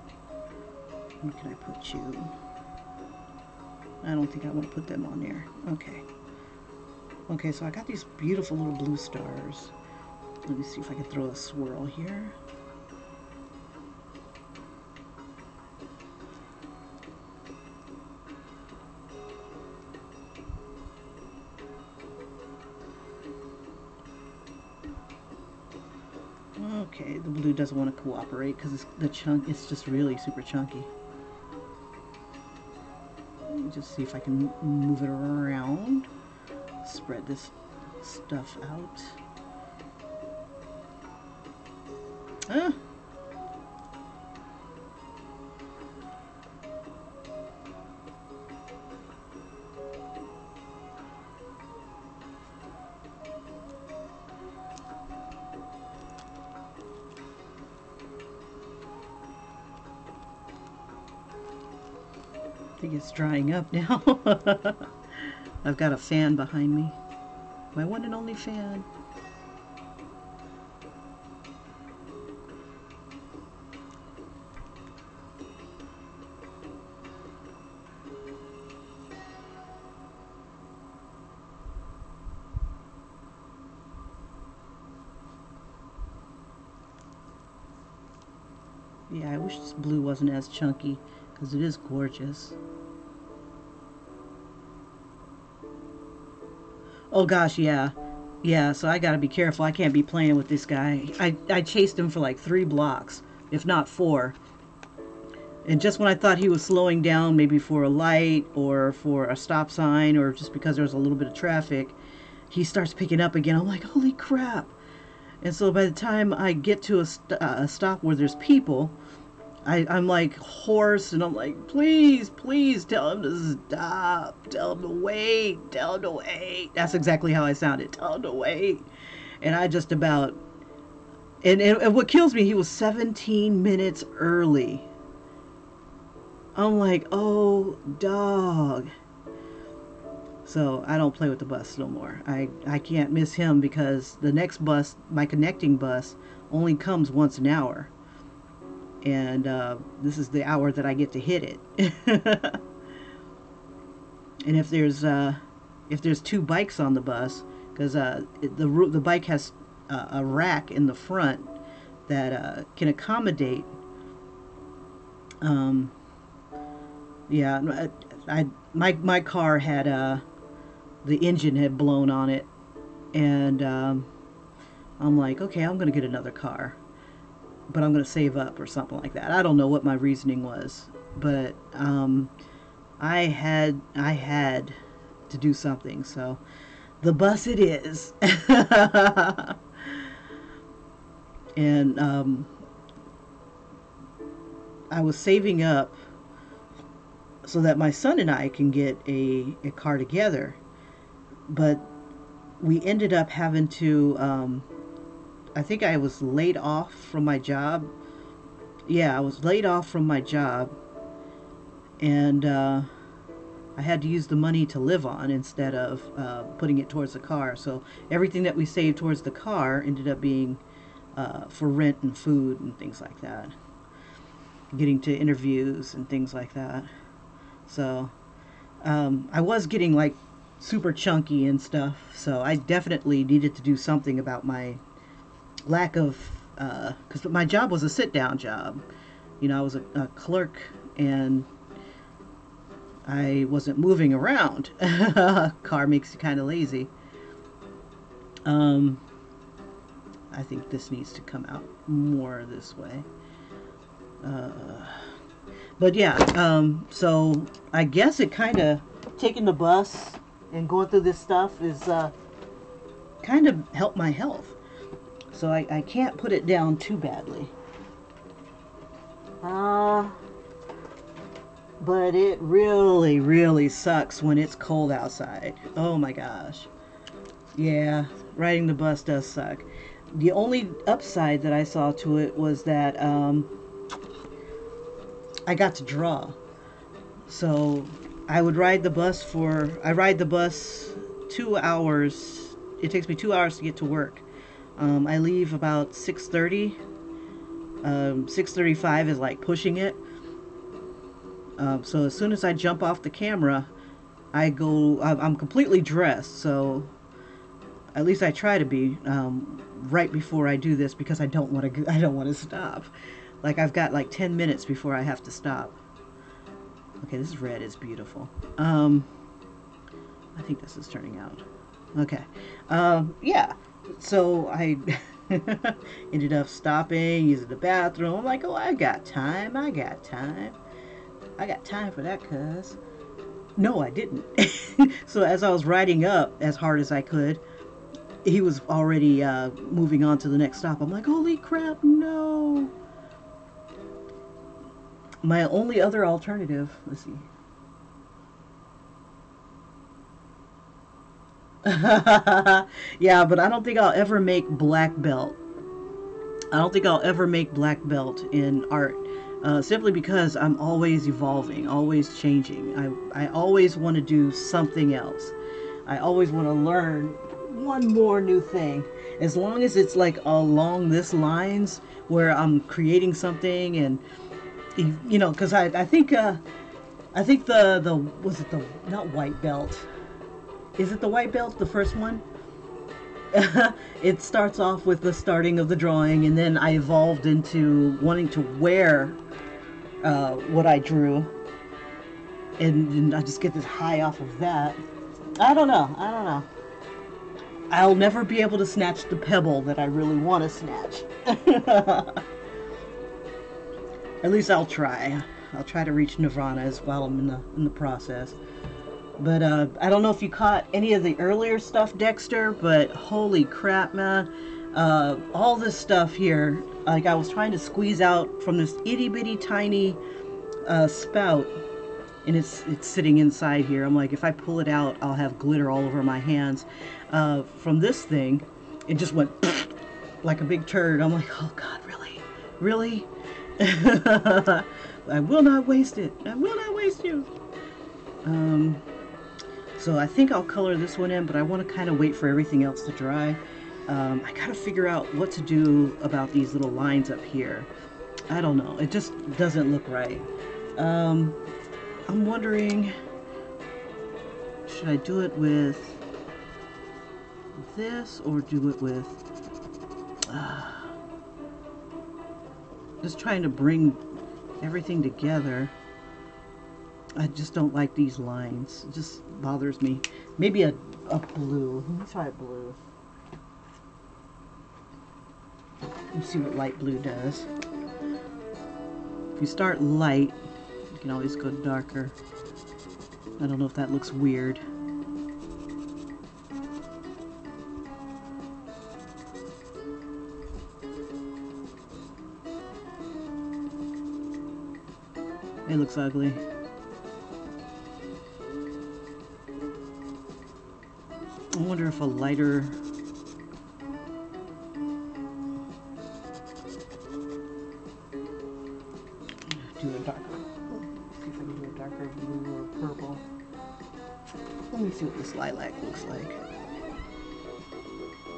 Where can I put you? I don't think I want to put them on there. Okay. Okay, so I got these beautiful little blue stars. Let me see if I can throw a swirl here. Okay, the blue doesn't want to cooperate because it's just really super chunky. Let me just see if I can move it around. Spread this stuff out. Ah. I think it's drying up now. I've got a fan behind me. My one and only fan. Yeah, I wish this blue wasn't as chunky because it is gorgeous. Oh gosh, yeah. Yeah, so I gotta be careful. I can't be playing with this guy. I chased him for like 3 blocks, if not 4. And just when I thought he was slowing down, maybe for a light or for a stop sign or just because there was a little bit of traffic, he starts picking up again. I'm like, holy crap. And so by the time I get to a stop where there's people, I'm like hoarse and I'm like, please, please tell him to stop. Tell him to wait. Tell him to wait. That's exactly how I sounded. Tell him to wait. And I just about, and what kills me, he was 17 minutes early. I'm like, oh, dog. So I don't play with the bus no more. I can't miss him because the next bus, my connecting bus, only comes once an hour. And this is the hour that I get to hit it. And if there's 2 bikes on the bus, because the bike has a rack in the front that can accommodate. Yeah, my car had the engine had blown on it, and I'm like, okay, I'm gonna get another car, but I'm gonna save up or something like that. I don't know what my reasoning was, but I had to do something, so the bus it is. And I was saving up so that my son and I can get a car together, but we ended up having to I think I was laid off from my job. Yeah, I was laid off from my job, and I had to use the money to live on instead of putting it towards the car. So everything that we saved towards the car ended up being for rent and food and things like that, getting to interviews and things like that. So I was getting like super chunky and stuff, so I definitely needed to do something about my lack of because my job was a sit-down job. You know, I was a clerk, and I wasn't moving around. Car makes you kind of lazy. Um, I think this needs to come out more this way. Uh, but yeah, so I guess it kind of taking the bus and going through this stuff is kind of helped my health. So I can't put it down too badly. But it really, really sucks when it's cold outside. Oh my gosh. Yeah, riding the bus does suck. The only upside that I saw to it was that I got to draw. So I ride the bus 2 hours. It takes me 2 hours to get to work. I leave about 6:30. 6:35 is like pushing it. So as soon as I jump off the camera, I'm completely dressed. So at least I try to be right before I do this, because I don't want to stop. Like, I've got like 10 minutes before I have to stop. Okay, this red is beautiful. I think this is turning out okay. Yeah, so I ended up stopping, using the bathroom. I'm like, oh, I got time for that, cuz. No, I didn't. So as I was riding up as hard as I could, he was already moving on to the next stop. I'm like, holy crap, no. My only other alternative, let's see. Yeah, but I don't think I'll ever make black belt. I don't think I'll ever make black belt in art. Simply because I'm always evolving, always changing. I always want to do something else. I always want to learn one more new thing. As long as it's like along this lines where I'm creating something, and you know, because I think the was it the not white belt? Is it the white belt, the first one? It starts off with the starting of the drawing, and then I evolved into wanting to wear what I drew, and I just get this high off of that. I don't know. I'll never be able to snatch the pebble that I really want to snatch. At least I'll try. I'll try to reach nirvana as while I'm in the process. But I don't know if you caught any of the earlier stuff, Dexter, but holy crap, man. All this stuff here, like, I was trying to squeeze out from this itty bitty tiny spout, and it's sitting inside here. I'm like, if I pull it out, I'll have glitter all over my hands. From this thing, it just went like a big turd. I'm like, oh God, really? I will not waste it. I will not waste you. So I think I'll color this one in, but I want to kind of wait for everything else to dry. I gotta figure out what to do about these little lines up here. I don't know. It just doesn't look right. I'm wondering, should I do it with this or do it with just trying to bring everything together. I just don't like these lines. It just bothers me. Maybe a blue. Let me try blue. Let's see what light blue does. If you start light, you can always go darker. I don't know if that looks weird. It looks ugly. I wonder if a lighter... do a darker... see if I can do a darker blue or purple. Let me see what this lilac looks like.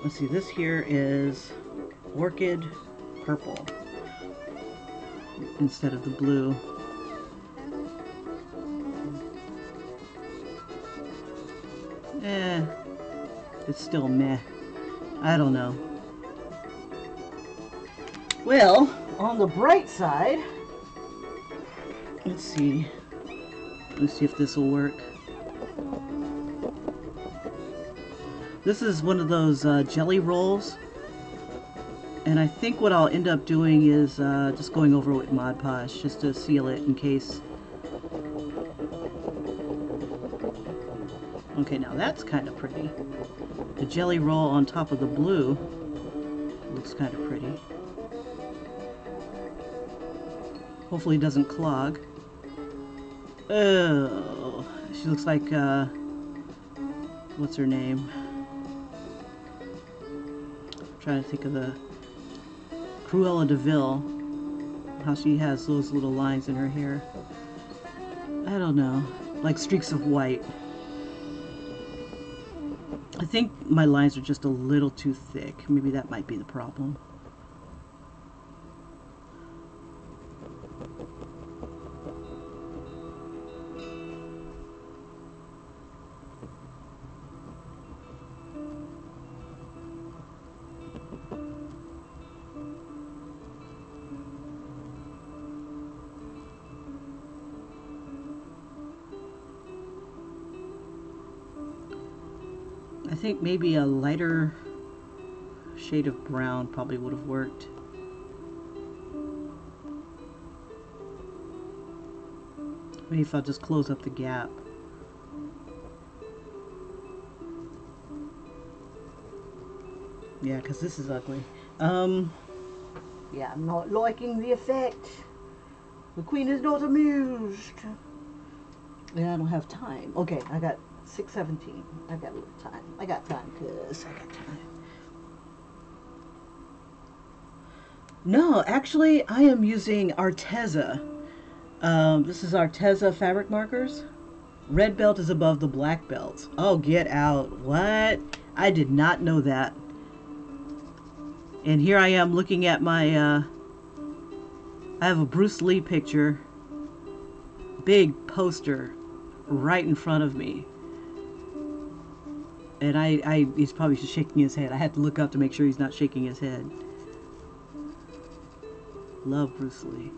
Let's see, this here is orchid purple instead of the blue. It's still meh. I don't know. Well, on the bright side, let's see. Let's see if this will work. This is one of those jelly rolls. And I think what I'll end up doing is just going over with Mod Podge just to seal it in case. Okay, now that's kind of pretty. The jelly roll on top of the blue looks kind of pretty. Hopefully it doesn't clog. Oh, she looks like, what's her name? I'm trying to think of the Cruella de Vil, how she has those little lines in her hair. I don't know, like streaks of white. I think my lines are just a little too thick. Maybe that might be the problem. I think maybe a lighter shade of brown probably would have worked. Maybe if I'll just close up the gap. Yeah, because this is ugly. Yeah, I'm not liking the effect. The queen is not amused. Yeah, I don't have time. Okay, I got 6:17. I got a little time. I got time, cuz I got time. No, actually, I am using Arteza. This is Arteza fabric markers. Red belt is above the black belt. Oh, get out. What? I did not know that. And here I am looking at my, I have a Bruce Lee picture. Big poster right in front of me. And he's probably just shaking his head. I had to look up to make sure he's not shaking his head. Love Bruce Lee.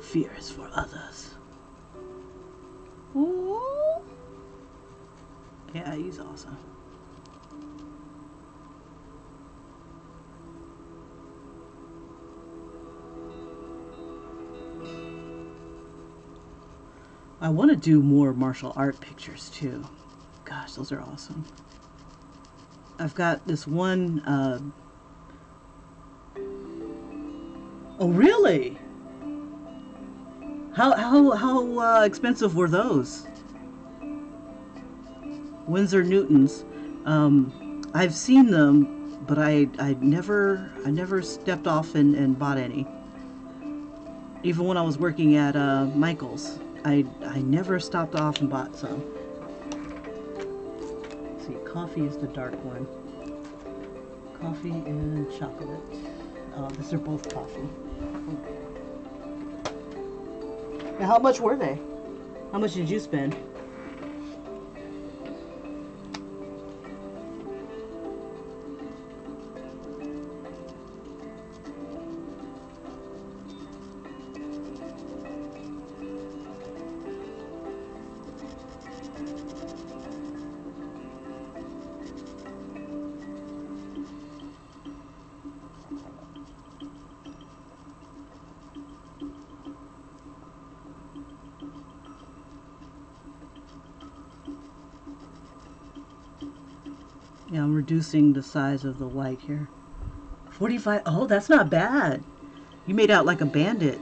Fear is for others. Ooh. Yeah, he's awesome. I want to do more martial art pictures too. Gosh, those are awesome. I've got this one. Oh, really? How expensive were those? Winsor Newtons. I've seen them, but I never stepped off and bought any. Even when I was working at Michael's, I never stopped off and bought some. Let's see, coffee is the dark one. Coffee and chocolate. These are both coffee. Now, how much were they? How much did you spend? Yeah, I'm reducing the size of the white here. 45. Oh, that's not bad. You made out like a bandit.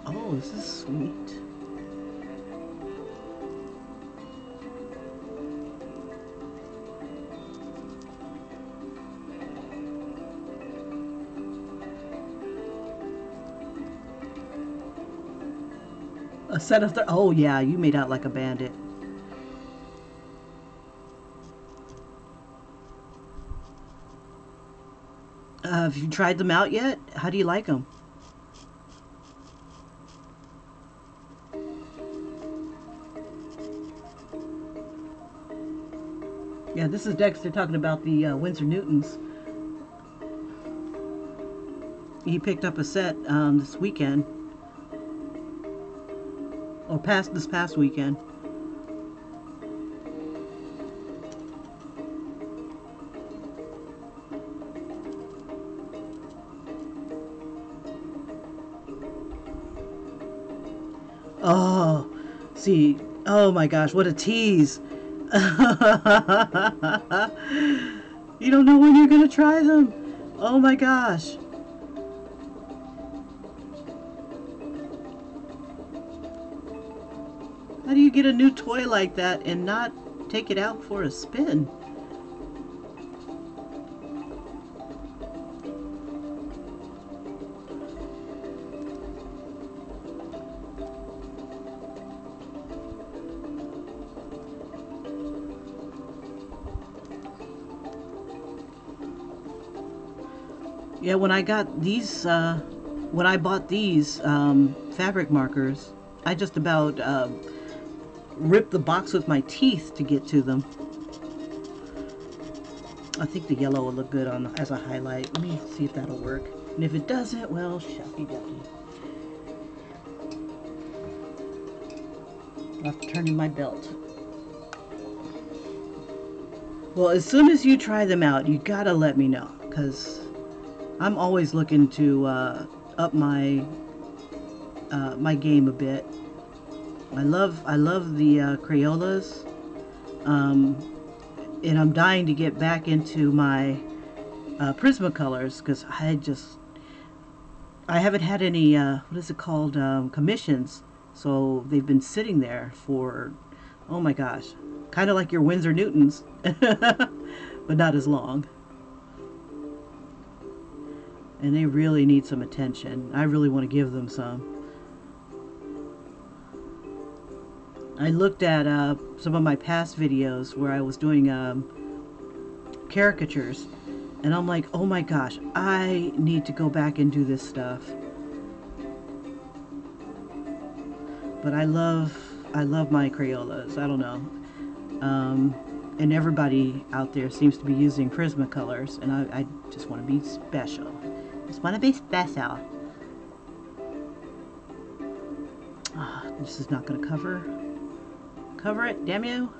Oh, this is sweet. A set of oh yeah, you made out like a bandit. Have you tried them out yet? How do you like them? Yeah, this is Dexter talking about the Winsor Newtons. He picked up a set this weekend, or this past weekend. Oh, see, oh my gosh, what a tease! You don't know when you're gonna try them. Oh my gosh. How do you get a new toy like that and not take it out for a spin? Yeah, when I bought these fabric markers, I just about ripped the box with my teeth to get to them. I think the yellow will look good on as a highlight. Let me see if that'll work. And if it doesn't, well, shucky ducky. I'll have to turn in my belt. Well, as soon as you try them out, you gotta let me know, because I'm always looking to up my game a bit. I love the Crayolas, and I'm dying to get back into my Prismacolors, because I haven't had any what is it called, commissions, so they've been sitting there for, oh my gosh, kind of like your Winsor Newtons, but not as long. And they really need some attention. I really want to give them some. I looked at some of my past videos where I was doing caricatures, and I'm like, oh my gosh, I need to go back and do this stuff. But I love my Crayolas. I don't know. And everybody out there seems to be using Prismacolors, and I just want to be special. Just want to be special. This is not going to cover it, damn you.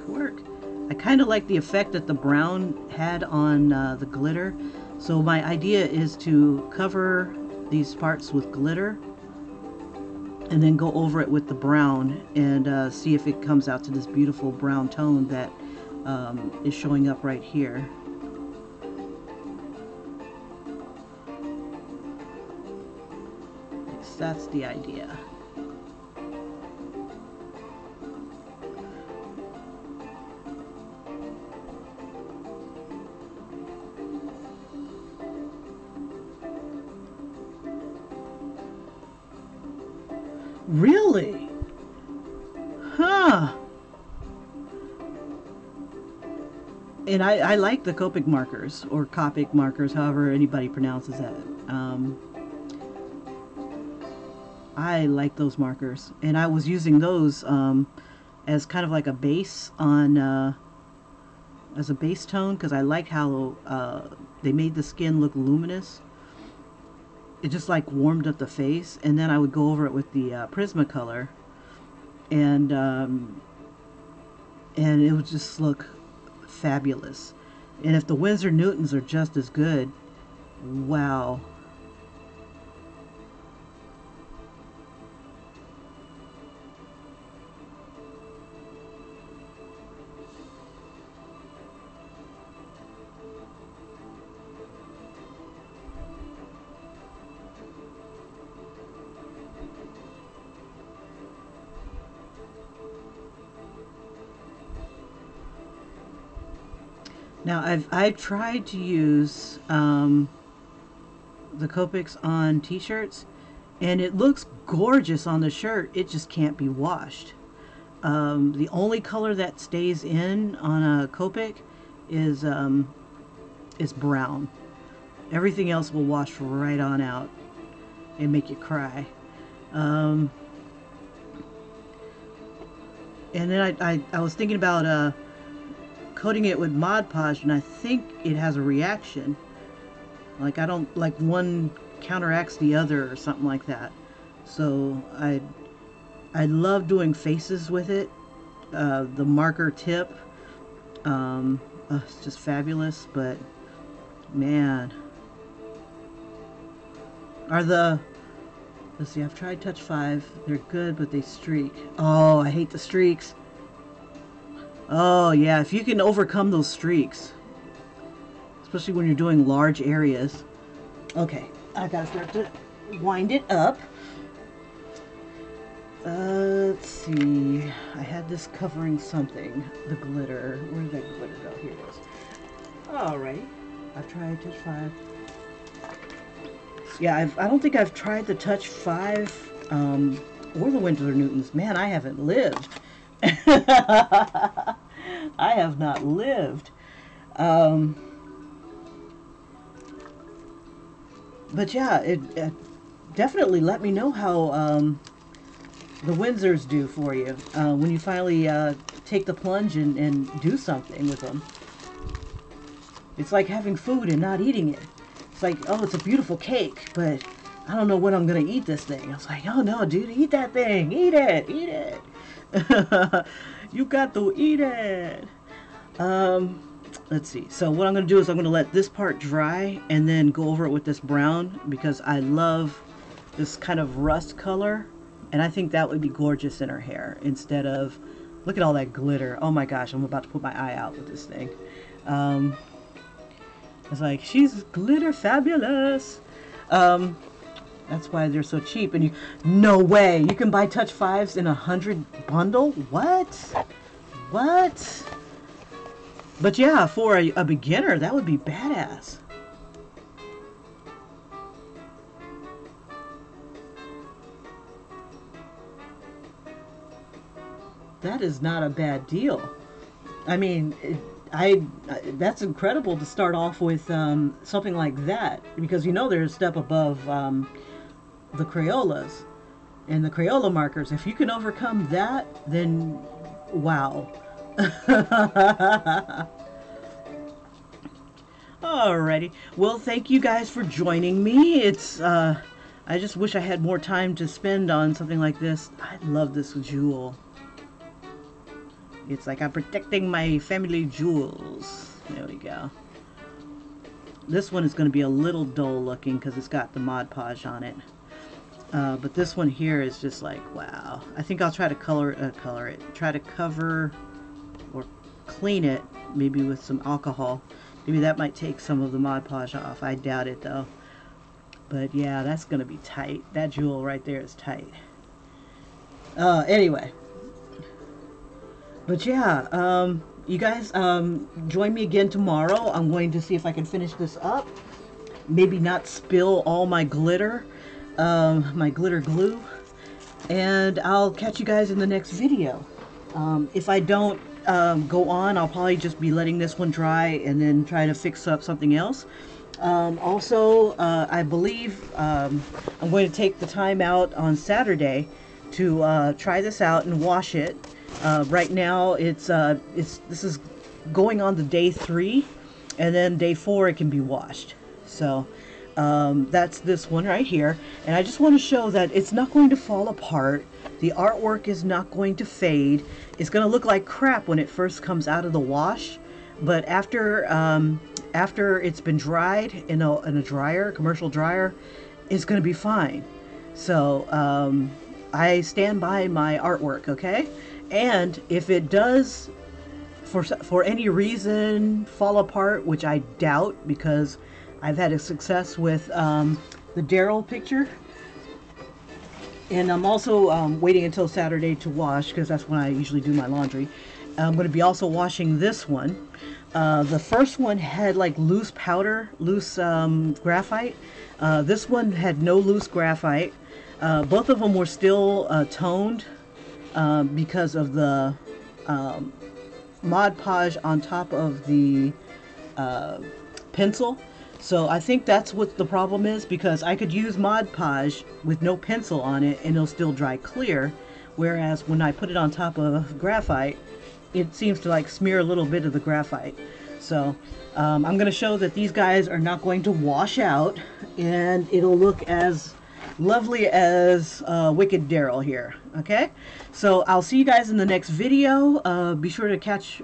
Work. I kind of like the effect that the brown had on the glitter. So my idea is to cover these parts with glitter and then go over it with the brown and see if it comes out to this beautiful brown tone that is showing up right here. Yes, that's the idea. Really? Huh. And I like the Copic markers, or Copic markers, however anybody pronounces that. I like those markers. And I was using those as kind of like a base on, as a base tone, because I like how they made the skin look luminous. It just like warmed up the face, and then I would go over it with the Prismacolor, and it would just look fabulous. And if the Winsor Newtons are just as good, wow. Now I've tried to use the Copics on t-shirts, and it looks gorgeous on the shirt. It just can't be washed. The only color that stays in on a Copic is brown. Everything else will wash right on out and make you cry. And then I was thinking about coating it with Mod Podge, and I think it has a reaction. Like, I don't, like, one counteracts the other or something like that. So I love doing faces with it. The marker tip, it's just fabulous. But man, let's see, I've tried Touch 5. They're good, but they streak. Oh, I hate the streaks. Oh yeah, if you can overcome those streaks, especially when you're doing large areas. Okay, I gotta start to wind it up. Let's see, I had this covering something, the glitter. Where did that glitter go? Here it is. Alright, I've tried Touch 5. Yeah, I don't think I've tried the Touch 5 or the Winsor Newtons. Man, I haven't lived. I have not lived. But yeah, it definitely let me know how the Windsors do for you when you finally take the plunge and do something with them. It's like having food and not eating it. It's like, oh, it's a beautiful cake, but I don't know when I'm going to eat this thing. I was like, oh no, dude, eat that thing. Eat it. Eat it. You got to eat it. Let's see. So what I'm going to do is I'm going to let this part dry and then go over it with this brown, because I love this kind of rust color. And I think that would be gorgeous in her hair instead of, look at all that glitter. Oh my gosh, I'm about to put my eye out with this thing. It's like, she's glitter fabulous. That's why they're so cheap. And no way, you can buy Touch 5s in 100 bundle? What? What? But yeah, for a beginner, that would be badass. That is not a bad deal. I mean, that's incredible to start off with something like that, because you know they're a step above the Crayolas and the Crayola markers. If you can overcome that, then wow. Alrighty, well, thank you guys for joining me. It's I just wish I had more time to spend on something like this. I love this jewel. It's like I'm protecting my family jewels. There we go. This one is going to be a little dull looking because it's got the Mod Podge on it. But this one here is just like, wow. I think I'll try to color it. Try to cover or clean it maybe with some alcohol. Maybe that might take some of the Mod Podge off. I doubt it though. But yeah, that's going to be tight. That jewel right there is tight. Anyway. But yeah, you guys join me again tomorrow. I'm going to see if I can finish this up. Maybe not spill all my glitter glue. And I'll catch you guys in the next video. If I don't go on, I'll probably just be letting this one dry and then try to fix up something else. Also, I believe I'm going to take the time out on Saturday to try this out and wash it. Right now, this is going on the day 3, and then day 4 it can be washed. So that's this one right here, and I just want to show that it's not going to fall apart. The artwork is not going to fade. It's going to look like crap when it first comes out of the wash, but after it's been dried in a dryer, commercial dryer, it's going to be fine. So I stand by my artwork, okay? And if it does, for any reason, fall apart, which I doubt, because I've had a success with the Daryl picture, and I'm also waiting until Saturday to wash, because that's when I usually do my laundry. I'm going to be also washing this one. The first one had like loose powder, loose graphite. This one had no loose graphite. Both of them were still toned because of the Mod Podge on top of the pencil. So I think that's what the problem is, because I could use Mod Podge with no pencil on it and it'll still dry clear, whereas when I put it on top of graphite, it seems to like smear a little bit of the graphite. So I'm going to show that these guys are not going to wash out, and it'll look as lovely as Wicked Daryl here. Okay, so I'll see you guys in the next video. Be sure to catch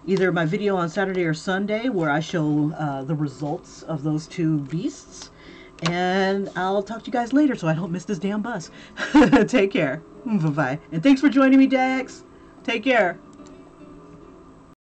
either my video on Saturday or Sunday where I show the results of those two beasts. And I'll talk to you guys later so I don't miss this damn bus. Take care. Bye-bye. And thanks for joining me, Dax. Take care.